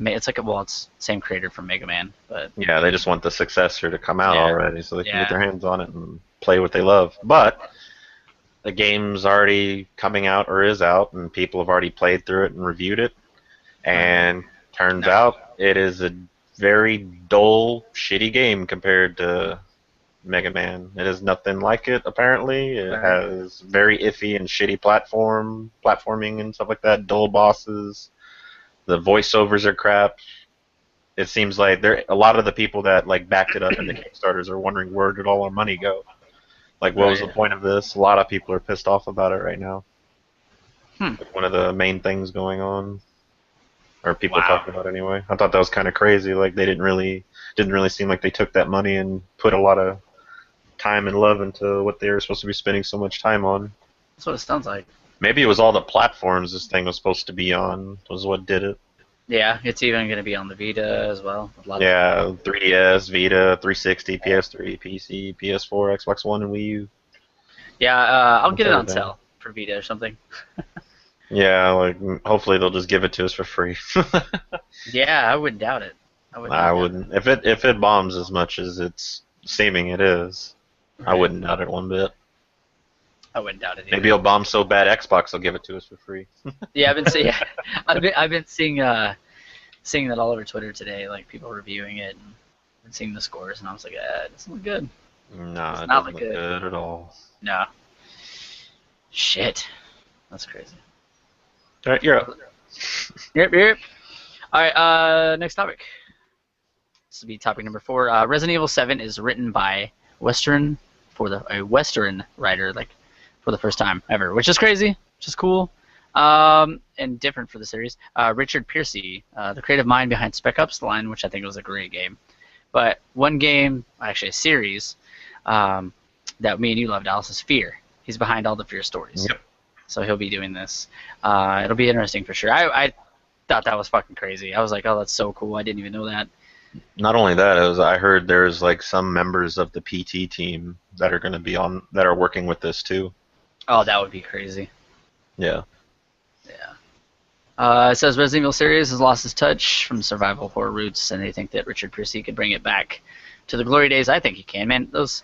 It's like it's same creator from Mega Man, but Yeah, they just want the successor to come out Yeah. already so they can get their hands on it and play what they love. But the game's already coming out or is out, and people have already played through it and reviewed it. And turns out it is a very dull, shitty game compared to Mega Man. It is nothing like it, apparently. It has very iffy and shitty platforming and stuff like that, dull bosses. The voiceovers are crap. It seems like a lot of the people that like backed it up in the Kickstarters are wondering where did all our money go? Like, what was the point of this? A lot of people are pissed off about it right now. Like one of the main things going on, or people talking about anyway. I thought that was kind of crazy. Like they didn't really seem like they took that money and put a lot of time and love into what they were supposed to be spending so much time on. that's what it sounds like. Maybe it was all the platforms this thing was supposed to be on was what did it. Yeah, it's even going to be on the Vita as well. 3DS, Vita, 360, PS3, PC, PS4, Xbox One, and Wii U. Yeah, I'll get it on sale for Vita or something. Yeah, like hopefully they'll just give it to us for free. Yeah, I wouldn't doubt it. I wouldn't. If it bombs as much as it's seeming it is, I wouldn't doubt it one bit. I wouldn't doubt it either. Maybe it'll bomb so bad Xbox will give it to us for free. Yeah, I've been seeing that all over Twitter today, like people reviewing it and seeing the scores, and I was like, it doesn't look good. No, it not doesn't look good at all. No. Shit. That's crazy. All right, you're up. Yep. All right, next topic. This will be topic number 4. Resident Evil 7 is written by a Western writer, like for the first time ever, which is crazy, which is cool, and different for the series. Richard Piercy, the creative mind behind Spec Ops: The Line, which I think was a great game. But one game, actually a series, that me and you love, Dallas, is Fear. He's behind all the Fear stories. Yep. So he'll be doing this. It'll be interesting for sure. I thought that was fucking crazy. I was like, oh, that's so cool. I didn't even know that. Not only that, I heard there's like some members of the PT team that are going to be that are working with this too. Oh, that would be crazy. Yeah. It says Resident Evil series has lost its touch from survival horror roots, and they think that Richard Piercy could bring it back to the glory days. I think he can, man. That's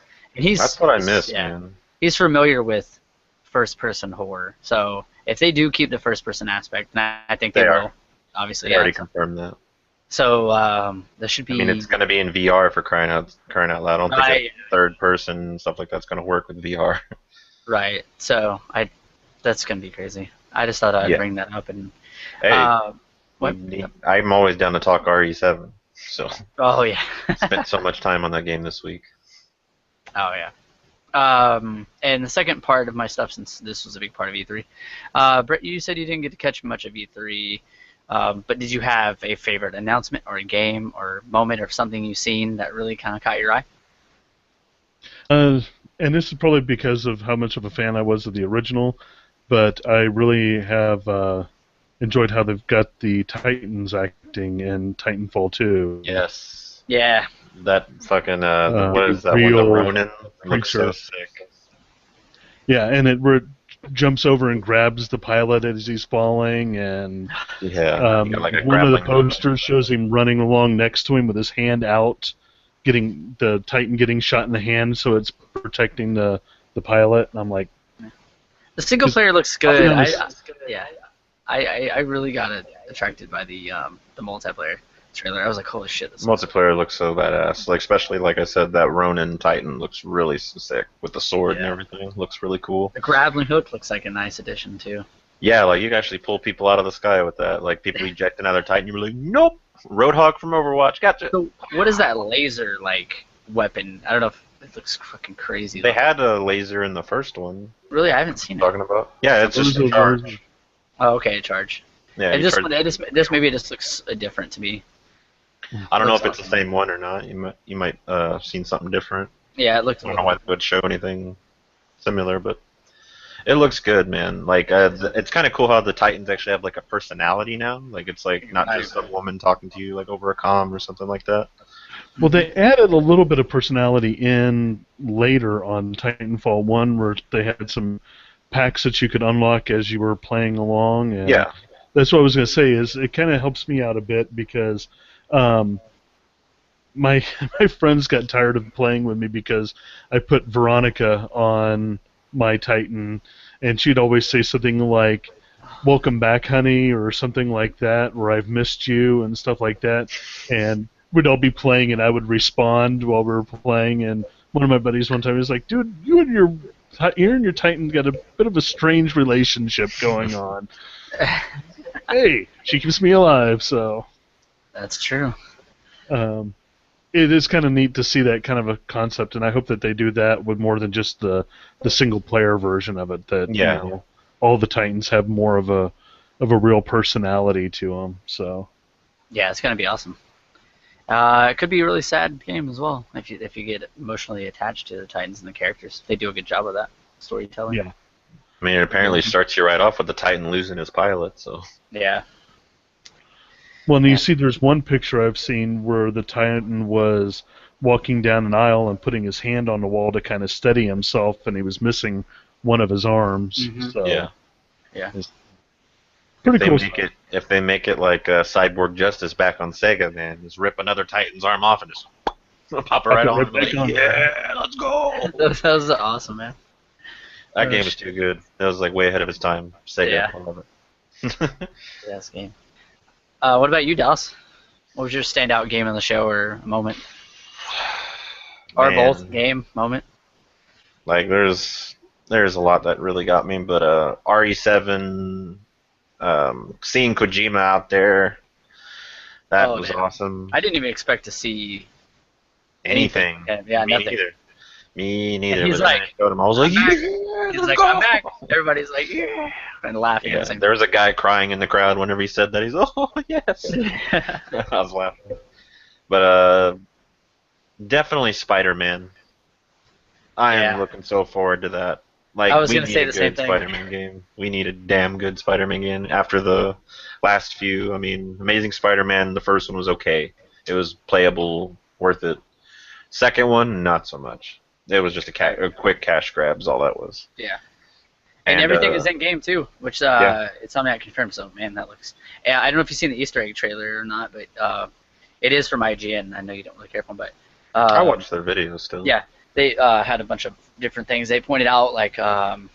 what I miss, man. He's familiar with first-person horror, so if they do keep the first-person aspect, and I think they will. Obviously, they already confirmed that. So there should be. I mean, it's going to be in VR for crying out loud. I don't think third-person stuff like that's going to work with VR. Right. So that's going to be crazy. I just thought I'd bring that up and. Hey, I'm always down to talk RE7. So. Oh yeah. Spent so much time on that game this week. Oh yeah. And the second part of my stuff, since this was a big part of E3, Brett, you said you didn't get to catch much of E3, but did you have a favorite announcement or a game or moment or something you've seen that really kind of caught your eye? And this is probably because of how much of a fan I was of the original, but I really have enjoyed how they've got the Titans acting in Titanfall 2. Yes. Yeah. That fucking, what is that one? The Ronin? Looks so sick. Yeah, and it jumps over and grabs the pilot as he's falling, and like one of the posters shows him running along next to him with his hand out, getting the Titan getting shot in the hand, so it's protecting the pilot. And I'm like, the single player looks good. I really got attracted by the multiplayer. trailer. I was like, holy shit, this Multiplayer looks so badass. Like especially like I said, that Ronin Titan looks really sick with the sword and everything. Looks really cool. The grappling hook looks like a nice addition too. Yeah, like you can actually pull people out of the sky with that. Like people eject another Titan, you were like, nope. Roadhog from Overwatch, gotcha. So what is that laser like weapon? I don't know if it looks fucking crazy. They had a laser in the first one. Really, I haven't seen it. Talking about? Yeah, it's just a charge. Oh, okay, a charge. Yeah, and this maybe it just looks different to me. I don't know if it's the same one or not. You might seen something different. Yeah, it looks. I don't know why it would show anything similar, but it looks good, man. Like it's kind of cool how the Titans actually have like a personality now. Like it's like not just a woman talking to you like over a comm or something like that. Well, they added a little bit of personality in later on Titanfall 1 where they had some packs that you could unlock as you were playing along. And yeah. That's what I was going to say is it kind of helps me out a bit because my friends got tired of playing with me because I put Veronica on my Titan and she'd always say something like, "Welcome back, honey," or something like that, or "I've missed you," and stuff like that. And we'd all be playing, and I would respond while we were playing. And one of my buddies one time was like, "Dude, you and your Titan got a bit of a strange relationship going on." Hey, she keeps me alive, so. That's true. It is kind of neat to see that kind of a concept, and I hope that they do that with more than just the single-player version of it. That you know, all the Titans have more of a real personality to them. So. Yeah, it's gonna be awesome. It could be a really sad game as well if you get emotionally attached to the Titans and the characters. They do a good job of that storytelling. Yeah. I mean, it apparently starts you right off with the Titan losing his pilot, so. Yeah. Well, and you see there's one picture I've seen where the Titan was walking down an aisle and putting his hand on the wall to kind of steady himself, and he was missing one of his arms. Mm-hmm. So yeah. It's pretty cool. If they make it like Cyborg Justice back on Sega, man, just rip another Titan's arm off and just pop it right on. Back on. Yeah, let's go. That was awesome, man. That game was too good. That was like way ahead of its time. Sega, Yeah. I love it. Best game. What about you, Dallas? What was your standout game on the show or moment? Or both game, moment? Like there's a lot that really got me, but RE7, seeing Kojima out there, that was awesome. I didn't even expect to see anything. Yeah, nothing. Me neither. And he's like, I was like, yeah, he's like, I'm back. Everybody's like, yeah, and laughing. Yeah, there was a guy crying in the crowd whenever he said that. He's, oh yes. I was laughing. But definitely Spider-Man. I am looking so forward to that. Like, I was gonna say the same thing. Spider-Man game. We need a damn good Spider-Man game after the last few. I mean, Amazing Spider-Man, the first one was okay. It was playable, worth it. Second one, not so much. It was just a quick cash grab is all that was. Yeah. And everything is in game too, which it's something I confirmed. So man, that looks. Yeah, I don't know if you've seen the Easter egg trailer or not, but it is from IGN. I know you don't really care for them, but I watched their videos still. Yeah, they had a bunch of different things. They pointed out like Oscorp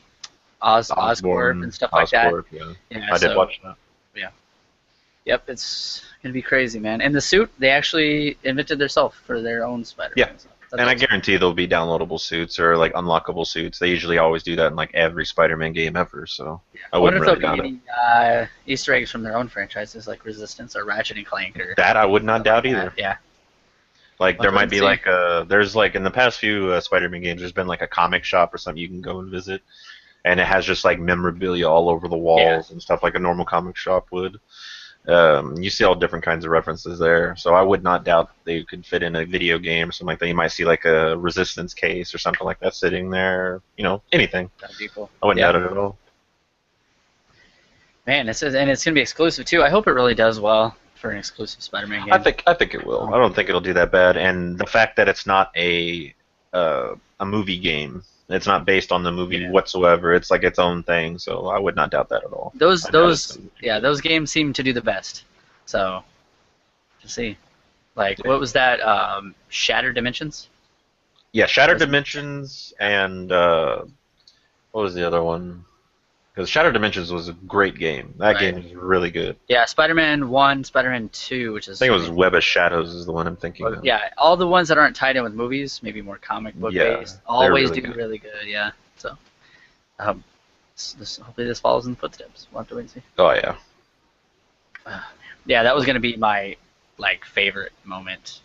and stuff like that. Yeah, I did watch that. Yeah. Yep, it's gonna be crazy, man. And the suit, they actually invented themselves for their own Spider-Man. Yeah. And I guarantee there'll be downloadable suits or like unlockable suits. They usually always do that in like every Spider-Man game ever. So I wouldn't really doubt it. Any Easter eggs from their own franchises like Resistance or Ratchet and Clank or that I would not doubt either. Yeah. Like there might be like there's like in the past few Spider-Man games there's been like a comic shop or something you can go and visit, and it has just like memorabilia all over the walls and stuff like a normal comic shop would. You see all different kinds of references there, so I would not doubt they could fit in a video game or something like that. You might see like a Resistance case or something like that sitting there. You know, anything. That'd be cool. I wouldn't doubt it at all. Man, it's gonna be exclusive too. I hope it really does well for an exclusive Spider-Man game. I think it will. I don't think it'll do that bad, and the fact that it's not a movie game. It's not based on the movie whatsoever. It's like its own thing, so I would not doubt that at all. Those games seem to do the best. So, to see, like what was that? Shattered Dimensions. Yeah, Shattered Dimensions, and what was the other one? Because Shattered Dimensions was a great game. That game is really good. Yeah, Spider-Man 1, Spider-Man 2, which is... I think it was Web of Shadows is the one I'm thinking of. Yeah, all the ones that aren't tied in with movies, maybe more comic book based, always really do really good, yeah. So, hopefully this follows in the footsteps. We'll have to wait and see. Oh, yeah. Yeah, that was going to be my, favorite moment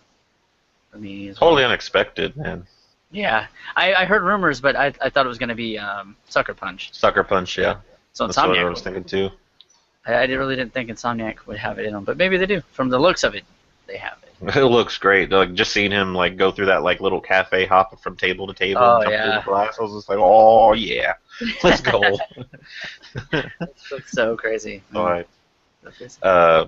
for me as well. Totally unexpected, man. Yeah, I heard rumors, but I thought it was going to be Sucker Punch. Sucker Punch, yeah. So That's Insomniac. what I was thinking too. I really didn't think Insomniac would have it in them, but maybe they do. From the looks of it, they have it. It looks great. Like just seeing him go through that little cafe hopping from table to table and jump through the glass, I was just like, oh yeah, let's go. It looks so crazy. All right.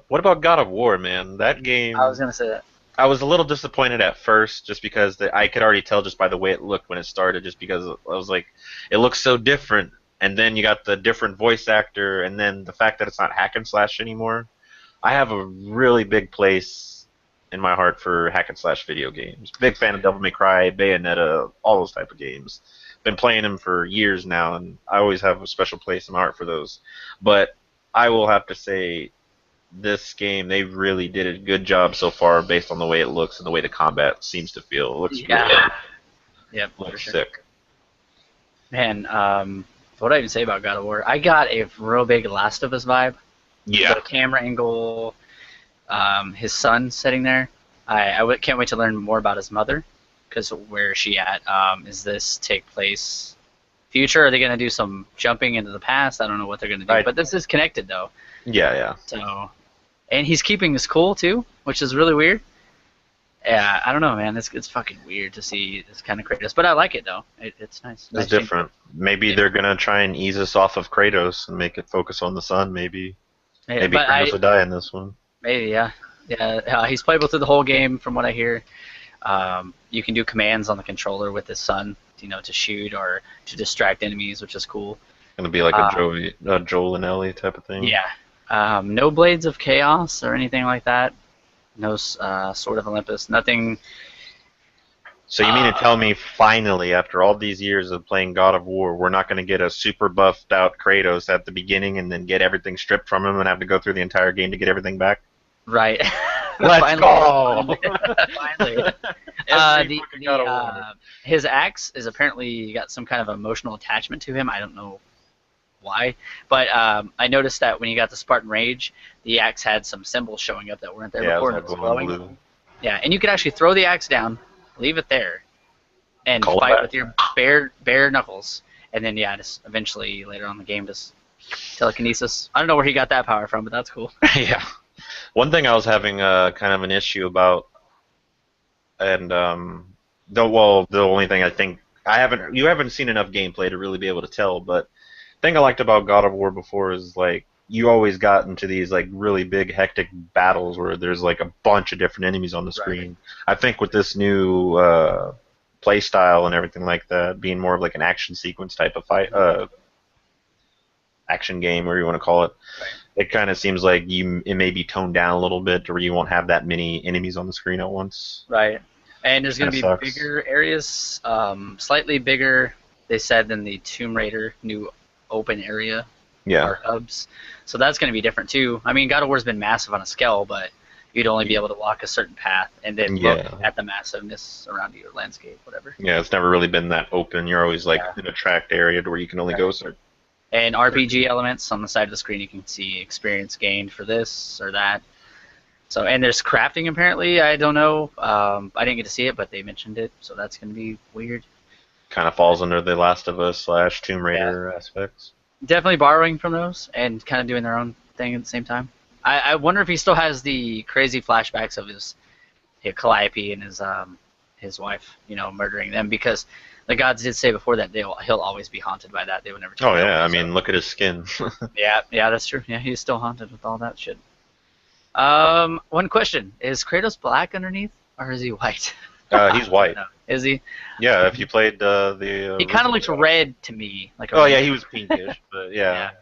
What about God of War, man? That game. I was gonna say that. I was a little disappointed at first, just because I could already tell just by the way it looked when it started, just because I was like, it looks so different. And then you got the different voice actor, and then the fact that it's not hack and slash anymore. I have a really big place in my heart for hack and slash video games. Big fan of Devil May Cry, Bayonetta, all those type of games. Been playing them for years now, and I always have a special place in my heart for those. But I will have to say, this game, they really did a good job so far based on the way it looks and the way the combat seems to feel. It looks really good. Yep, looks sick. Man, what do I even say about God of War? I got a real big Last of Us vibe. Yeah. The camera angle, his son sitting there. I can't wait to learn more about his mother, because where is she at? Is this take place future? Are they going to do some jumping into the past? I don't know what they're going to do, but this is connected, though. Yeah. So... And he's keeping his cool, too, which is really weird. Yeah, I don't know, man. It's fucking weird to see this kind of Kratos. But I like it, though. It's nice. It's different. Maybe they're going to try and ease us off of Kratos and make it focus on the son, maybe. Maybe Kratos will die in this one. Maybe, yeah. Yeah, he's playable through the whole game, from what I hear. You can do commands on the controller with his son, to shoot or to distract enemies, which is cool. Going to be like a Joel and Ellie type of thing. Yeah. No Blades of Chaos or anything like that. No Sword of Olympus. Nothing. So you mean to tell me, finally, after all these years of playing God of War, we're not going to get a super buffed out Kratos at the beginning and then get everything stripped from him and have to go through the entire game to get everything back? Right. Let's go! Finally. His axe is apparently got some kind of emotional attachment to him. I don't know why, but I noticed that when you got the Spartan Rage, the axe had some symbols showing up that weren't there before. It was glowing. Blue. Yeah, and you could actually throw the axe down, leave it there, and fight with your bare knuckles, and then just eventually later on in the game just telekinesis. I don't know where he got that power from, but that's cool. Yeah. One thing I was having kind of an issue about, and the only thing I think you haven't seen enough gameplay to really be able to tell, but thing I liked about God of War before is you always got into these really big hectic battles where there's a bunch of different enemies on the screen. Right. I think with this new play style and everything like that, being more of an action sequence type of fight, action game, whatever you want to call it, it kind of seems like it may be toned down a little bit, or you won't have that many enemies on the screen at once. Right, and there's going to be bigger areas, slightly bigger, they said, than the Tomb Raider new open area or hubs. So that's going to be different too. I mean, God of War's been massive on a scale, but you'd only be able to walk a certain path and then look at the massiveness around your landscape, whatever. Yeah, it's never really been that open. You're always in a tracked area where you can only go certain. And RPG elements on the side of the screen, you can see experience gained for this or that. So, and there's crafting apparently. I don't know. I didn't get to see it, but they mentioned it, so that's going to be weird. Kind of falls under the Last of Us / Tomb Raider aspects. Definitely borrowing from those and kind of doing their own thing at the same time. I wonder if he still has the crazy flashbacks of his Calliope and his wife, murdering them, because the gods did say before that he'll always be haunted by that. They would never. Oh yeah, I mean, look at his skin. yeah, that's true. Yeah, he's still haunted with all that shit. One question: is Kratos black underneath, or is he white? He's white. Is he? Yeah, if you played the. He kind of looks red to me. He was pinkish, but yeah.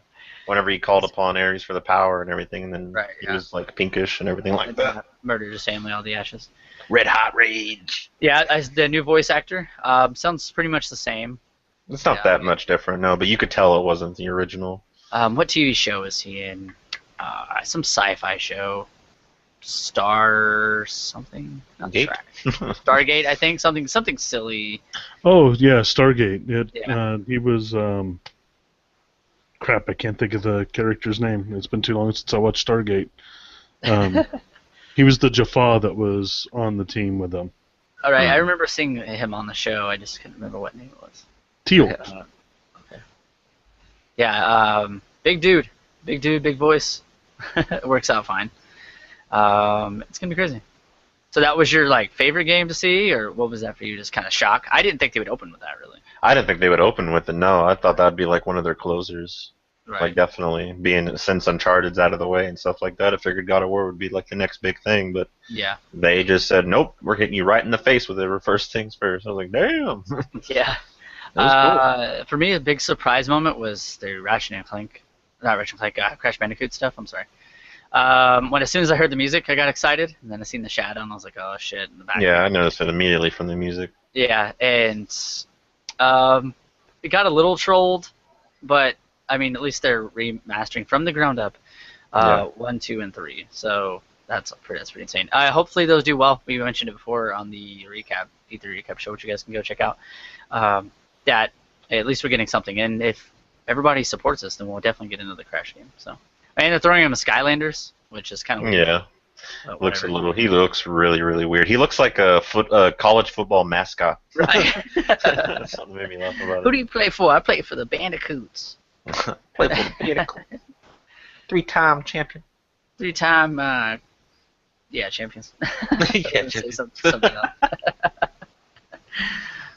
Whenever he called upon Ares for the power and everything, and then he was pinkish and everything like that. Murdered his family, all the ashes. Red hot rage. Yeah, the new voice actor sounds pretty much the same. It's not that much different, no, but you could tell it wasn't the original. What TV show is he in? Some sci-fi show. Star something? Not Gate? Trek. Stargate, I think. Something silly. Oh yeah, Stargate. Yeah. He was. Crap, I can't think of the character's name. It's been too long since I watched Stargate. He was the Jaffa that was on the team with them. All right, I remember seeing him on the show. I just couldn't remember what name it was. Teal. Okay. Yeah, big dude, big voice. It works out fine. It's gonna be crazy. So that was your favorite game to see, or what was that for you? Just kind of shock. I didn't think they would open with that really. I didn't think they would open with it. No, I thought that'd be like one of their closers. Right. Like definitely being since Uncharted's out of the way and stuff like that. I figured God of War would be like the next big thing, but yeah, they just said nope. We're hitting you right in the face with it. First things first. I was like, damn. yeah. Cool. For me, a big surprise moment was the Ratchet and Clank, not Ratchet and Clank, Crash Bandicoot stuff. I'm sorry. When as soon as I heard the music, I got excited, and then I seen the shadow, and I was like, oh shit! In the background. Yeah, I noticed it immediately from the music. Yeah, and it got a little trolled, but I mean, at least they're remastering from the ground up, 1, 2, and 3. So that's pretty insane. Hopefully those do well. We mentioned it before on the E3 recap show, which you guys can go check out. That at least we're getting something, and if everybody supports us, then we'll definitely get into the Crash game. So, and they're throwing him as Skylanders, which is kind of weird. Yeah. He looks really, really weird. He looks like a college football mascot. Right. That's something made me laugh about it. Who do you play for? I play for the Bandicoots. Play for the Pinnacle. 3-time champion. 3-time, champions. Yeah, Say something else.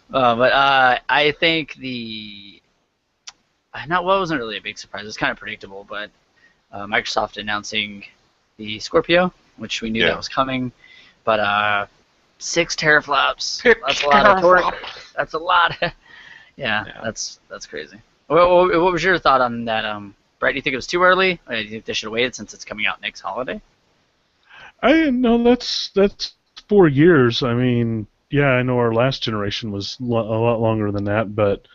But I think wasn't really a big surprise. It's kind of predictable, but Microsoft announcing the Scorpio, which we knew that was coming, but 6 teraflops. That's a lot of torque. That's a lot. Yeah, that's crazy. What was your thought on that, Brett? Do you think it was too early? Or do you think they should have waited since it's coming out next holiday? That's 4 years. I mean, yeah, I know our last generation was a lot longer than that, but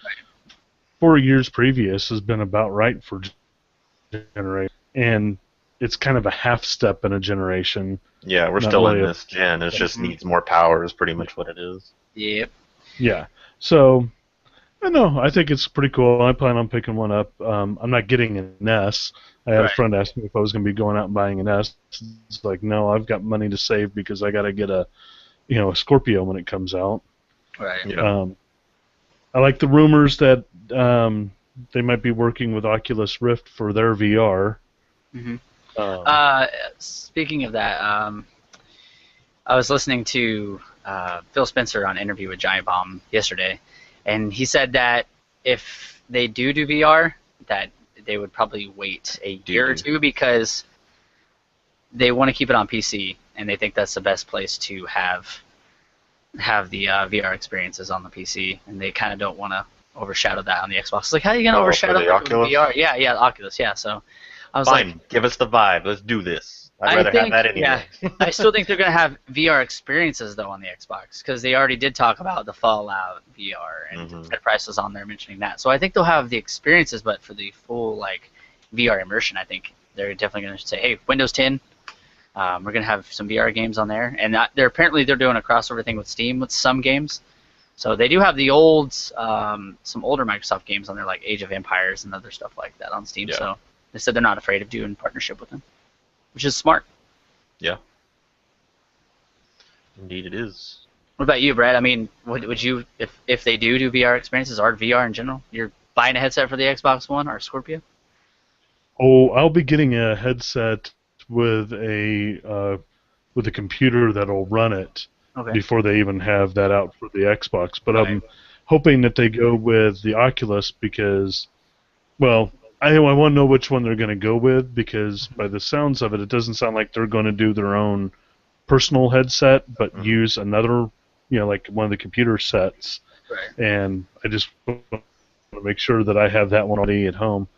4 years previous has been about right for generation, and it's kind of a half step in a generation. Yeah, we're still in this gen. It just needs more power is pretty much what it is. Yep. Yeah. So, I know. I think it's pretty cool. I plan on picking one up. I'm not getting an S. I had a friend ask me if I was going to be going out and buying an S. It's like, no, I've got money to save because I got to get a Scorpio when it comes out. Right. Yeah. I like the rumors that they might be working with Oculus Rift for their VR. Mm-hmm. Speaking of that, I was listening to Phil Spencer on an interview with Giant Bomb yesterday, and he said that if they do VR, that they would probably wait a year or two because they want to keep it on PC, and they think that's the best place to have the VR experiences on the PC, and they kind of don't want to overshadow that on the Xbox. It's like, how are you going to overshadow the Oculus? VR? Yeah, Oculus, yeah. So I was Fine, like, give us the vibe. Let's do this. I'd rather have that anyway. Yeah, I still think they're going to have VR experiences, though, on the Xbox, because they already did talk about the Fallout VR, and Ted Price was on there mentioning that. So I think they'll have the experiences, but for the full VR immersion, I think they're definitely going to say, hey, Windows 10, we're going to have some VR games on there. And they're doing a crossover thing with Steam with some games. So they do have the some older Microsoft games on there, like Age of Empires and other stuff like that on Steam. Yeah. So they said they're not afraid of doing partnership with them, which is smart. Yeah. Indeed it is. What about you, Brad? I mean, would you, if they do VR experiences, or VR in general, you're buying a headset for the Xbox One or Scorpio? Oh, I'll be getting a headset with a computer that'll run it before they even have that out for the Xbox. But I'm hoping that they go with the Oculus because, well, I want to know which one they're going to go with because by the sounds of it, it doesn't sound like they're going to do their own personal headset, but use another, like one of the computer sets. Right. And I just want to make sure that I have that one already at home.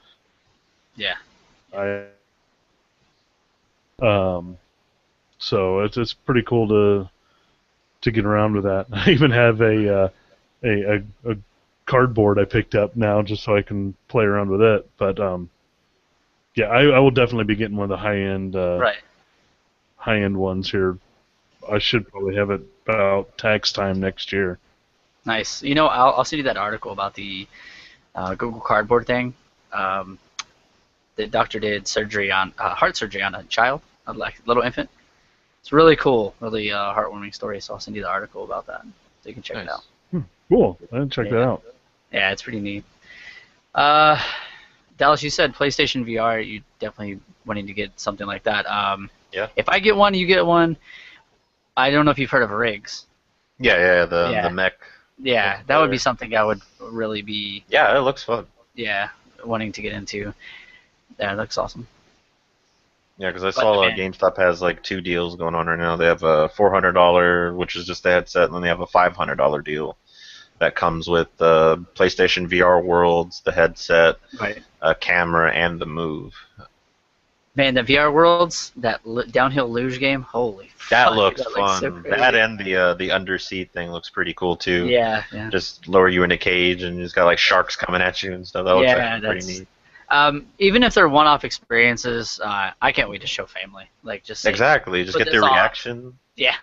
Yeah. So it's pretty cool to get around with that. I even have a cardboard I picked up now just so I can play around with it. But Yeah, I will definitely be getting one of the Right. high-end ones here. I should probably have it about tax time next year. Nice. You know, I'll send you that article about the Google Cardboard thing. The doctor did surgery on heart surgery on a child, a little infant. It's really cool, really heartwarming story. So I'll send you the article about that, so you can check it out. Cool. I'll check that out. Yeah, it's pretty neat. Dallas, you said PlayStation VR. You definitely wanting to get something like that. Yeah. If I get one, you get one. I don't know if you've heard of Riggs. Yeah, the mech. Yeah, that would be something I would really be. Yeah, it looks fun. Yeah, wanting to get into. Yeah, it looks awesome. Yeah, because I saw GameStop has like 2 deals going on right now. They have a $400, which is just the headset, and then they have a $500 deal that comes with the PlayStation VR Worlds, the headset, a camera, and the Move. Man, the VR Worlds, that downhill luge game, holy That fuck, looks that fun. looks so crazy. That and the underseat thing looks pretty cool too. Yeah. Just lower you in a cage and it's got like sharks coming at you and stuff. That looks actually pretty neat. Even if they're one-off experiences, I can't wait to show family. Like just exactly, just get their reaction. Yeah,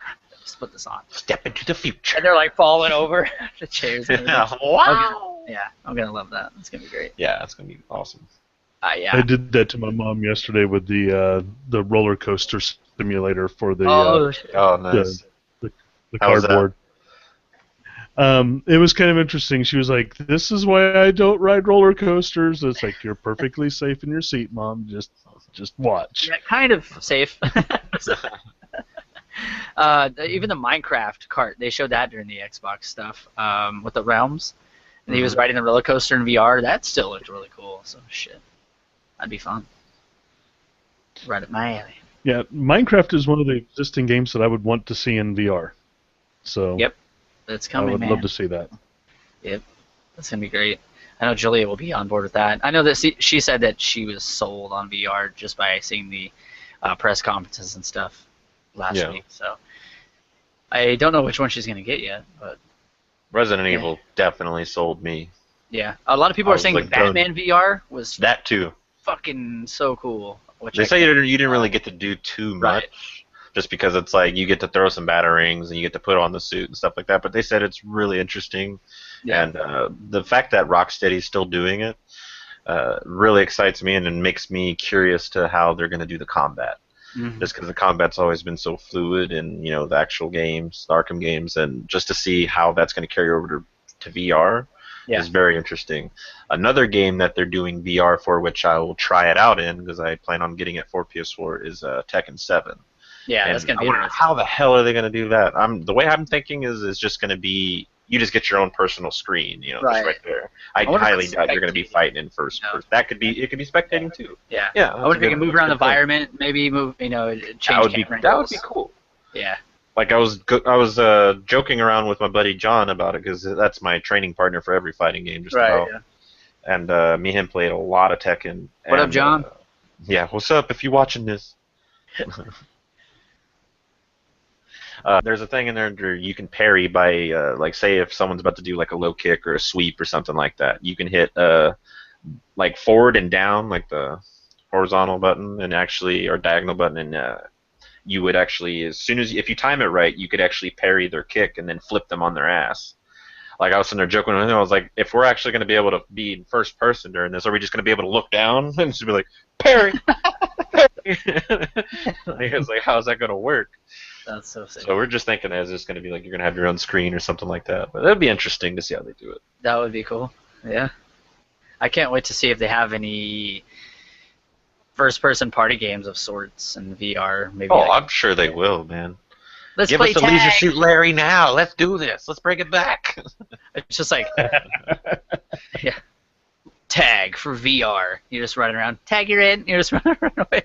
just put this on. Step into the future. And they're like falling over the chairs. Wow. Yeah, I'm gonna love that. It's gonna be great. Yeah, it's gonna be awesome. Yeah. I did that to my mom yesterday with the roller coaster simulator for the nice. the cardboard. It was kind of interesting. She was like, "This is why I don't ride roller coasters." It's like, "You're perfectly safe in your seat, Mom. Just watch." Yeah, kind of safe. Even the Minecraft cart, they showed that during the Xbox stuff with the realms. And he was riding the roller coaster in VR. That still looked really cool. So shit, that'd be fun. Right up my alley. Yeah, Minecraft is one of the existing games that I would want to see in VR. So yep, that's coming. I would love to see that. Yep, that's gonna be great. I know Julia will be on board with that. I know that she said that she was sold on VR just by seeing the press conferences and stuff last week. So I don't know which one she's gonna get yet, but Resident Evil definitely sold me. Yeah, a lot of people are saying like Batman VR was that too. Fucking so cool. They say you didn't really get to do too much, just because it's like you get to throw some batarangs and you get to put on the suit and stuff like that. But they said it's really interesting, and the fact that Rocksteady's still doing it really excites me and makes me curious to how they're going to do the combat. Just because the combat's always been so fluid in the actual games, the Arkham games, and just to see how that's going to carry over to VR is very interesting. Another game that they're doing VR for, which I will try it out in because I plan on getting it for PS4, is Tekken 7. Yeah, that's going to be interesting. How the hell are they going to do that? The way I'm thinking is just going to be you just get your own personal screen, just right there. I highly doubt you're going to be fighting in first person. It could be spectating too. Yeah. I wonder if you can move around the environment, maybe move, change camera angles. That would be cool. Yeah. Like I was joking around with my buddy John about it because that's my training partner for every fighting game, just about. Yeah. And me and him played a lot of Tekken. What up, John? Yeah, what's up? If you're watching this. There's a thing in there where you can parry by, like, say if someone's about to do like a low kick or a sweep or something like that. You can hit like forward and down, like the horizontal button, and actually or diagonal button, and you would actually, as soon as if you time it right, you could actually parry their kick and then flip them on their ass. Like I was sitting there joking with him, I was like, if we're actually going to be able to be in first person during this, are we just going to be able to look down and just be like, parry? I was like, how's that going to work? That's so sick. So we're just thinking that it's just going to be like you're going to have your own screen or something like that. But that'd be interesting to see how they do it. That would be cool. Yeah. I can't wait to see if they have any first-person party games of sorts in VR. Maybe. Oh, I'm sure they will, man. Let's Give play us a tag. Leisure Suit Larry now. Let's do this. Let's bring it back. It's just like, yeah, tag for VR. You're just running around. Tag, you're in. You're just running away.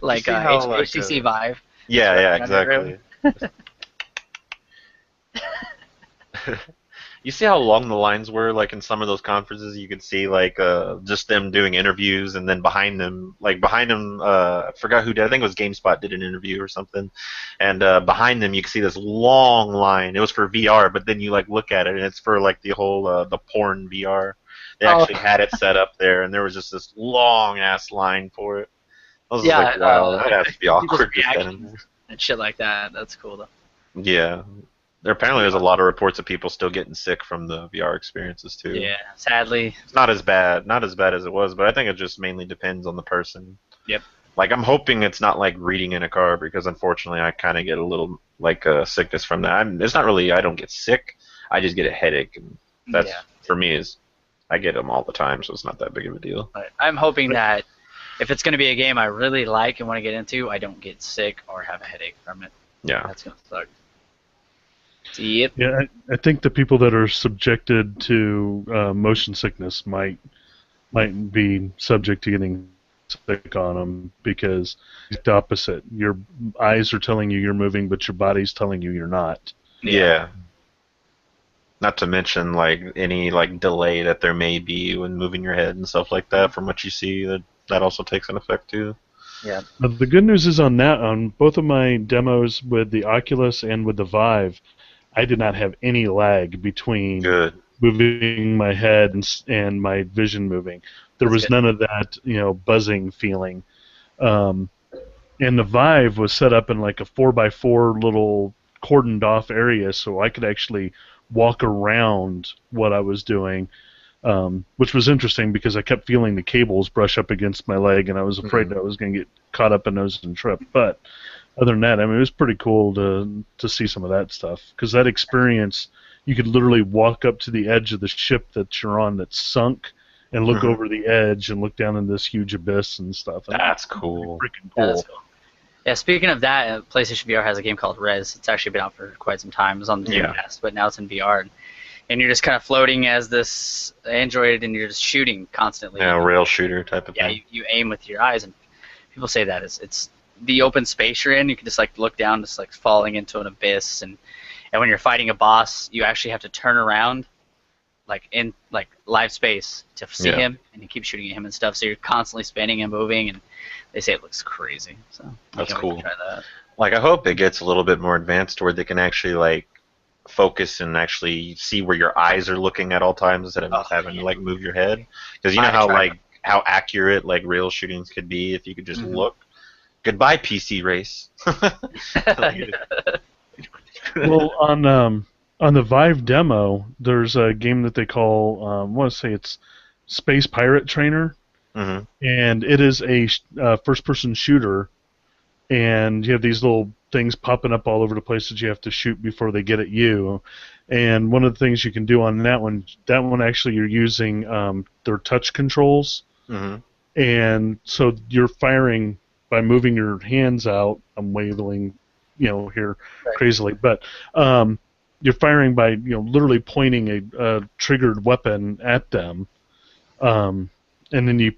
Like HTC Vive. Yeah, exactly. You see how long the lines were, like in some of those conferences, you could see like just them doing interviews, and then behind them, I forgot who did. I think it was GameSpot did an interview or something, and behind them you could see this long line. It was for VR, but then you like look at it, and it's for like the whole the porn VR. They actually had it set up there, and there was just this long ass line for it. I was just like, wow, that has to be awkward to stand in there. And shit like that. That's cool though. Yeah. There's a lot of reports of people still getting sick from the VR experiences too. Yeah, sadly. It's not as bad as it was, but I think it just mainly depends on the person. Yep. Like I'm hoping it's not like reading in a car, because unfortunately I kind of get a little like sickness from that. It's not really I don't get sick, I just get a headache, and that's for me is I get them all the time, so it's not that big of a deal. But I'm hoping that if it's going to be a game I really like and want to get into, I don't get sick or have a headache from it. Yeah. That's going to suck. Yep. Yeah, I think the people that are subjected to motion sickness might be subject to getting sick on them, because it's the opposite. Your eyes are telling you you're moving, but your body's telling you you're not. Yeah. Not to mention like any like delay that there may be when moving your head and stuff like that from what you see, that also takes an effect too. Yeah. The good news is on both of my demos with the Oculus and with the Vive, I did not have any lag between moving my head and my vision moving. There was none of that, buzzing feeling. And the Vive was set up in like a 4x4 little cordoned off area, so I could actually walk around what I was doing, which was interesting because I kept feeling the cables brush up against my leg, and I was afraid that I was going to get caught up in those and trip. But other than that, I mean, it was pretty cool to see some of that stuff, because that experience, you could literally walk up to the edge of the ship that you're on that's sunk and look over the edge and look down in this huge abyss and stuff. And that's cool. Freaking cool. Yeah, that's cool. Yeah, speaking of that, PlayStation VR has a game called Res. It's actually been out for quite some time. It was on the GameCast, but now it's in VR. And you're just kind of floating as this android, and you're just shooting constantly. Yeah, rail shooter type of thing. Yeah, you aim with your eyes, and people say that it's the open space you're in. You can just like look down, just like falling into an abyss, and when you're fighting a boss, you actually have to turn around, like in like live space, to see him, and you keep shooting at him and stuff. So you're constantly spinning and moving, and they say it looks crazy. So that's cool. Try that. Like I hope it gets a little bit more advanced, where they can actually like focus and actually see where your eyes are looking at all times instead of just having to like move your head. Because you know how accurate like real shootings could be if you could just look. Goodbye, PC race. Well, on the Vive demo, there's a game that they call I want to say it's Space Pirate Trainer, and it is a first-person shooter, and you have these little things popping up all over the place that you have to shoot before they get at you. And one of the things you can do on that one actually you're using their touch controls, and so you're firing by moving your hands out. I'm waving, here crazily, but you're firing by literally pointing a triggered weapon at them, and then you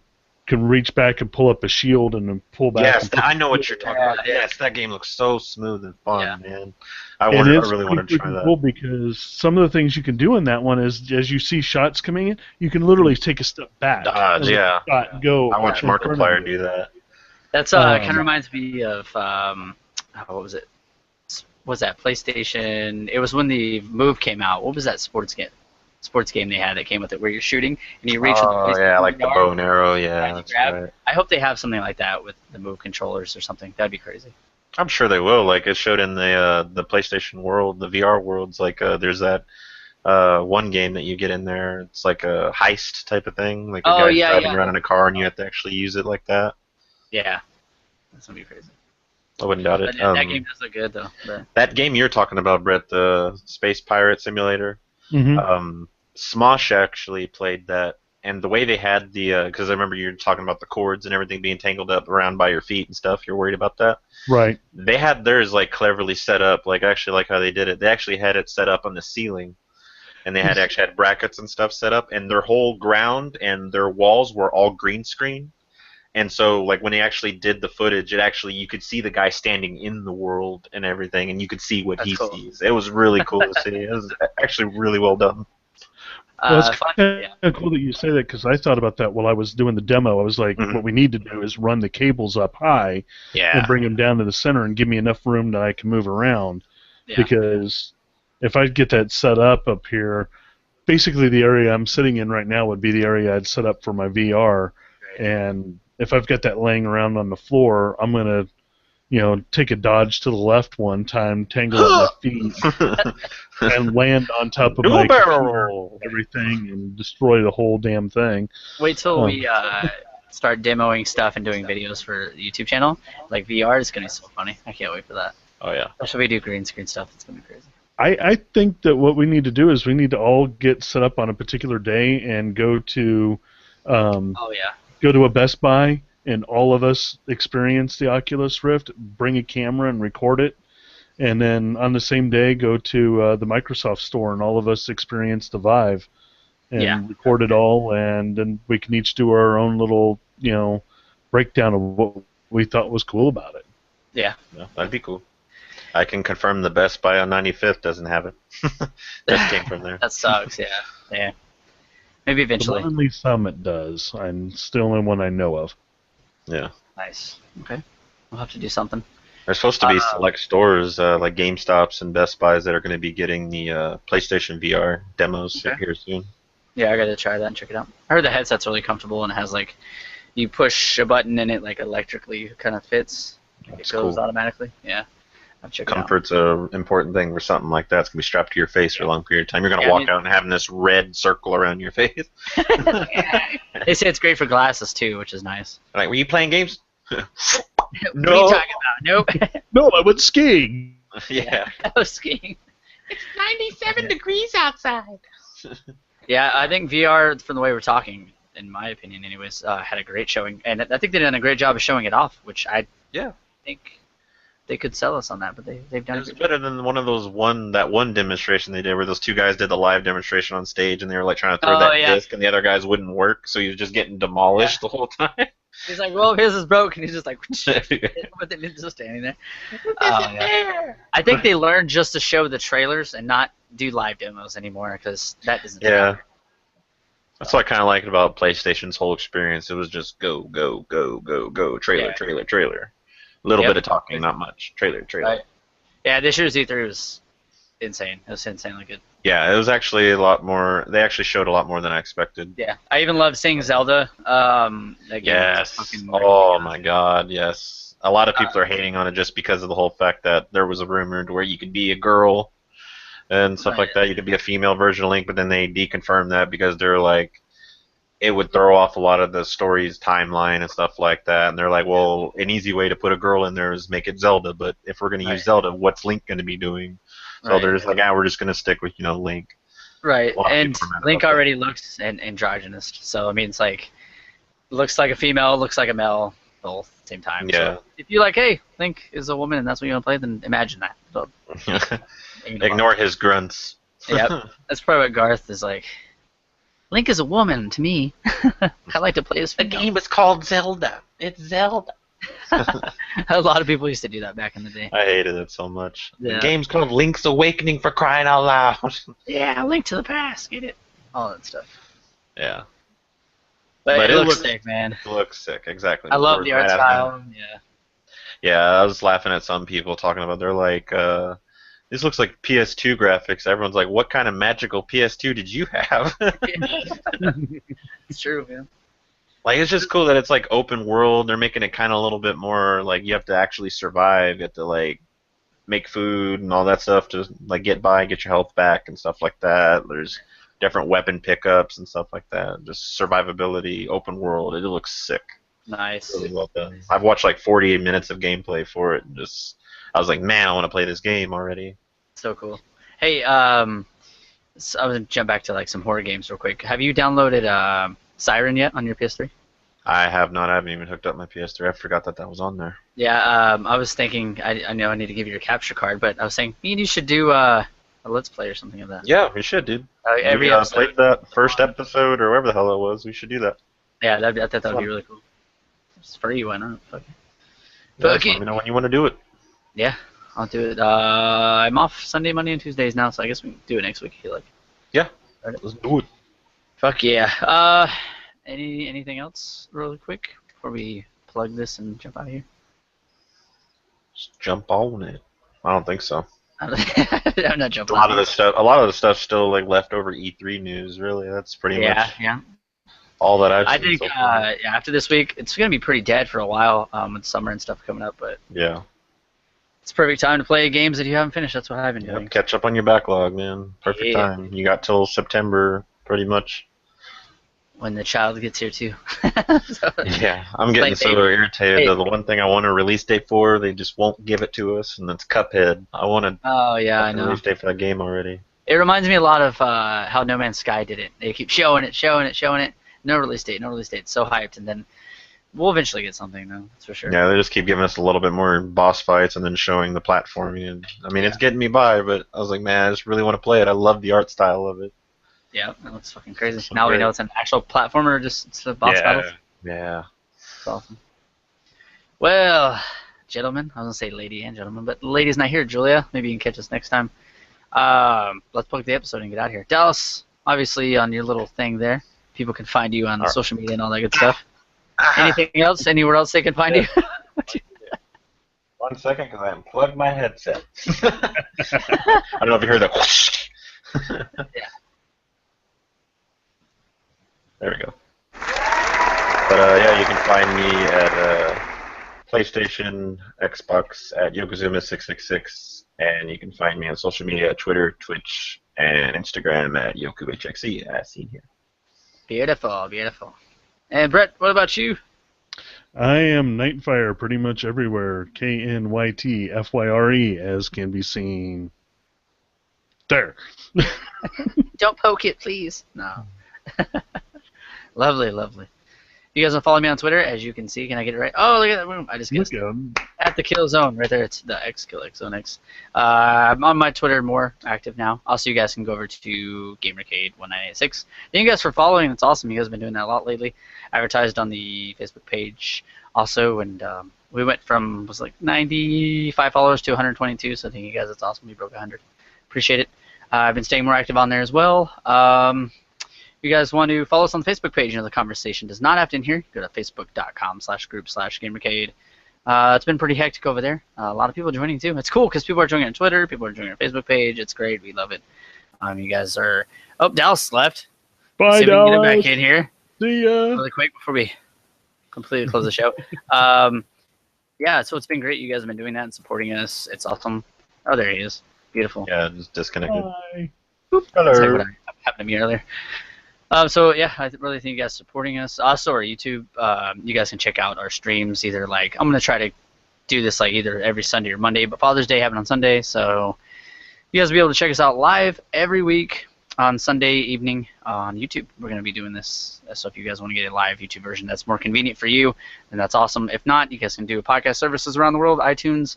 can reach back and pull up a shield and then pull back. Yes, I know what you're talking about. Yes, that game looks so smooth and fun, man. I really want to try that. Cool, because some of the things you can do in that one is, as you see shots coming in, you can literally take a step back. Go. I watched Markiplier do that. That's kind of reminds me of what was it? Was that PlayStation? It was when the Move came out. What was that sports game they had that came with it, where you're shooting and you reach. Like the bow and arrow. Yeah, that's right. I hope they have something like that with the Move controllers or something. That'd be crazy. I'm sure they will. Like it showed in the PlayStation world, the VR worlds. Like there's that one game that you get in there. It's like a heist type of thing. Like a guy driving around in a car and you have to actually use it like that. Yeah, that's gonna be crazy. I wouldn't doubt it. That game does look good though. But. That game you're talking about, Brett, the Space Pirate Simulator. Smosh actually played that, and the way they had because I remember you were talking about the cords and everything being tangled up around by your feet and stuff. You're worried about that, right? They had theirs like cleverly set up, like how they did it. They actually had it set up on the ceiling, and they had brackets and stuff set up, and their whole ground and their walls were all green screen. And so, like, when they actually did the footage, you could see the guy standing in the world and everything, and you could see what he sees. It was really cool to see. It was actually really well done. Well, it's Fun. kind Yeah. of cool that you say that because I thought about that while I was doing the demo. I was like, Mhm. what we need to do is run the cables up high Yeah. and bring them down to the center and give me enough room that I can move around. Yeah. Because if I get that set up here, basically the area I'm sitting in right now would be the area I'd set up for my VR. Right. And if I've got that laying around on the floor, I'm going to take a dodge to the left one time, tangle up my feet, and land on top of Dual my computer barrel. and everything and destroy the whole damn thing. Wait till Oh. we start demoing stuff and doing videos for the YouTube channel. Like VR is gonna be so funny. I can't wait for that. Oh yeah. Especially if we do green screen stuff. It's gonna be crazy. I think that what we need to do is we need to all get set up on a particular day and go to Oh yeah. go to a Best Buy and all of us experience the Oculus Rift, bring a camera and record it, and then on the same day go to the Microsoft store and all of us experience the Vive and record it all, and then we can each do our own little, breakdown of what we thought was cool about it. Yeah. Yeah, that'd be cool. I can confirm the Best Buy on 95th doesn't have it. That came from there. That sucks. Yeah. Yeah. Maybe The eventually. Lonely Summit does. I'm still in one I know of. Yeah. Nice. Okay. We'll have to do something. There's supposed to be select stores like GameStops and Best Buys that are going to be getting the PlayStation VR demos here soon. Yeah, I gotta try that and check it out. I heard the headset's really comfortable and it has like, you push a button and it like electrically kind of fits. That's It goes cool. automatically. Yeah. I'll check it out. Comfort's an important thing for something like that. It's going to be strapped to your face for a long period of time. You're going to walk out and having this red circle around your face. They say it's great for glasses too, which is nice. Like, were you playing games? What are you talking about? Nope. No, I went skiing. Yeah. I was skiing. It's 97 degrees outside. Yeah, I think VR, from the way we're talking, in my opinion anyways, had a great showing. And I think they've done a great job of showing it off, which I think they could sell us on that, but they've done It a was good job. better than that one demonstration they did where those two guys did the live demonstration on stage and they were like trying to throw that disc and the other guys wouldn't work, so he was just getting demolished the whole time. He's like, well, his is broke, and he's just like, with it just standing there. I think they learned just to show the trailers and not do live demos anymore, because that doesn't Yeah. That's what I kind of liked about PlayStation's whole experience. It was just go, go, go, go, go, trailer, trailer, trailer. A little bit of talking, not much. Trailer, trailer. Right. Yeah, this year's E3 was insane. It was insanely good. Yeah, it was actually a lot more. They actually showed a lot more than I expected. Yeah, I even loved seeing Zelda. Yes. Oh my God, yes. A lot of people are hating on it just because of the whole fact that there was a rumor to where you could be a girl and stuff like that. You could be a female version of Link, but then they deconfirmed that because they're like, it would throw off a lot of the story's timeline and stuff like that. And they're like, well, an easy way to put a girl in there is make it Zelda, but if we're going to use Zelda, what's Link going to be doing? So they're just like, we're just going to stick with, Link. Right, and Link already looks androgynous, so I mean, it's like, looks like a female, looks like a male, both at the same time. Yeah. So if you're like, hey, Link is a woman and that's what you want to play, then imagine that. So, Ignore his grunts. Yep, that's probably what Garth is like. Link is a woman to me. I like to play as female. The game is called Zelda. It's Zelda. A lot of people used to do that back in the day. I hated it so much. Yeah. The game's called Link's Awakening, for crying out loud. Yeah, Link to the Past, get it? All that stuff. Yeah. But it looks sick, man. It looks sick, exactly. I love the art style. Yeah. Yeah, I was laughing at some people talking about, they're like, this looks like PS2 graphics. Everyone's like, what kind of magical PS2 did you have? It's true, man. Like, it's just cool that it's like open world. They're making it kind of a little bit more like you have to actually survive. You have to like make food and all that stuff to like get by, get your health back and stuff like that. There's different weapon pickups and stuff like that. Just survivability, open world. It looks sick. Nice. Really well done. I've watched like 48 minutes of gameplay for it. And I was like, man, I want to play this game already. So cool. Hey, so I was gonna jump back to like some horror games real quick. Have you downloaded Siren yet on your PS3? I have not. I haven't even hooked up my PS3. I forgot that was on there. Yeah, I was thinking, I know I need to give you your capture card, but I was saying, me and you should do a Let's Play or something of that. Yeah, we should, dude. Every we episode. played that first episode or whatever the hell it was. We should do that. Yeah, I thought that would be really cool. It's free, why not? Fuck it. Yeah, let me know when you want to do it. Yeah, I'll do it. I'm off Sunday, Monday, and Tuesdays now, so I guess we can do it next week if you like. Yeah, Alright. let's do it. Fuck yeah. Anything else really quick before we plug this and jump out of here? Just jump on it. I don't think so. I'm not A jumping. lot of the stuff still like leftover E3 news. Really, that's pretty much Yeah. all that I've I seen think so far. yeah, after this week, it's gonna be pretty dead for a while with summer and stuff coming up. But Yeah. it's a perfect time to play games that you haven't finished. That's what I've been doing. Yep, catch up on your backlog, man. Perfect Yeah. time. You got till September, pretty much. When the child gets here too. So, Yeah, I'm getting Like so they- irritated. hey. The one thing I want a release date for, they just won't give it to us, and that's Cuphead. I want oh yeah, I a know. release date for that game already. It reminds me a lot of how No Man's Sky did it. They keep showing it. No release date. It's so hyped, and then we'll eventually get something though. That's for sure. Yeah, they just keep giving us a little bit more boss fights and then showing the platforming. And I mean, it's getting me by, but I was like, man, I just really want to play it. I love the art style of it. Yeah, that looks fucking crazy. So Now we great. know it's an actual platformer, or just it's a boss battle. Yeah. It's awesome. Well, gentlemen, I was gonna say lady and gentlemen, but the lady's not here, Julia. Maybe you can catch us next time. Let's plug the episode and get out of here. Dallas, obviously on your little thing there, people can find you on All right. social media and all that good stuff. Anything else? Anywhere else they can find you? 1 second, because I unplugged my headset. I don't know if you heard that. Whoosh. Yeah. There we go. But yeah, you can find me at PlayStation, Xbox at Yokozuna666, and you can find me on social media at Twitter, Twitch, and Instagram at YokuHXE, as seen here. Beautiful, beautiful. And Brett, what about you? I am Nightfire pretty much everywhere. KNYTFYRE, as can be seen. There. Don't poke it, please. No. Lovely, lovely. You guys want to follow me on Twitter? As you can see, can I get it right? Oh, look at that. Boom. I just Look guessed. at 'em. At the Kill Zone, right there. It's the X Kill X Zone X. I'm on my Twitter more active now. Also, you guys can go over to GamerCade 1986. Thank you guys for following. It's awesome. You guys have been doing that a lot lately. Advertised on the Facebook page also, and we went from was like 95 followers to 122. So thank you guys. It's awesome. We broke 100. Appreciate it. I've been staying more active on there as well. You guys want to follow us on the Facebook page? You know, the conversation does not have to end here. Go to facebook.com/group/GamerCade. It's been pretty hectic over there. A lot of people joining too. It's cool because people are joining on Twitter. People are joining our Facebook page. It's great. We love it. You guys are. Oh, Dallas left. Bye, See if we can get him Dallas. back in here See ya. really quick before we completely close the show. Yeah, so it's been great. You guys have been doing that and supporting us. It's awesome. Oh, there he is. Beautiful. Yeah, just disconnected. Bye. That's like Hello. what happened to me earlier. So yeah, I really think you guys supporting us. Also, our YouTube, you guys can check out our streams. Either like I'm gonna try to do this like either every Sunday or Monday, but Father's Day happened on Sunday, so you guys will be able to check us out live every week on Sunday evening on YouTube. We're gonna be doing this, so if you guys want to get a live YouTube version that's more convenient for you, then that's awesome. If not, you guys can do podcast services around the world, iTunes,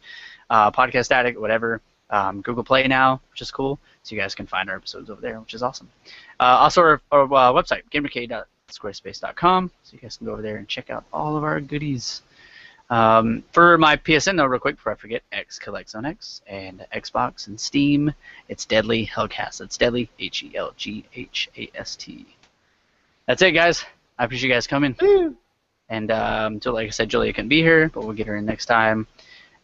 Podcast Addict, whatever. Google Play now, which is cool. So you guys can find our episodes over there, which is awesome. Also, our website, gamercade.squarespace.com. So you guys can go over there and check out all of our goodies. For my PSN, though, real quick, before I forget, XKillXZoneX and Xbox and Steam, it's Deadly Hellcast. It's Deadly, HELGHAST. That's it, guys. I appreciate you guys coming. And like I said, Julia couldn't be here, but we'll get her in next time.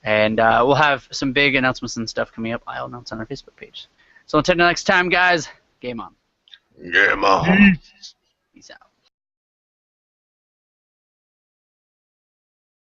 And we'll have some big announcements and stuff coming up. I'll announce on our Facebook page. So until next time, guys, game on. Game on. Peace.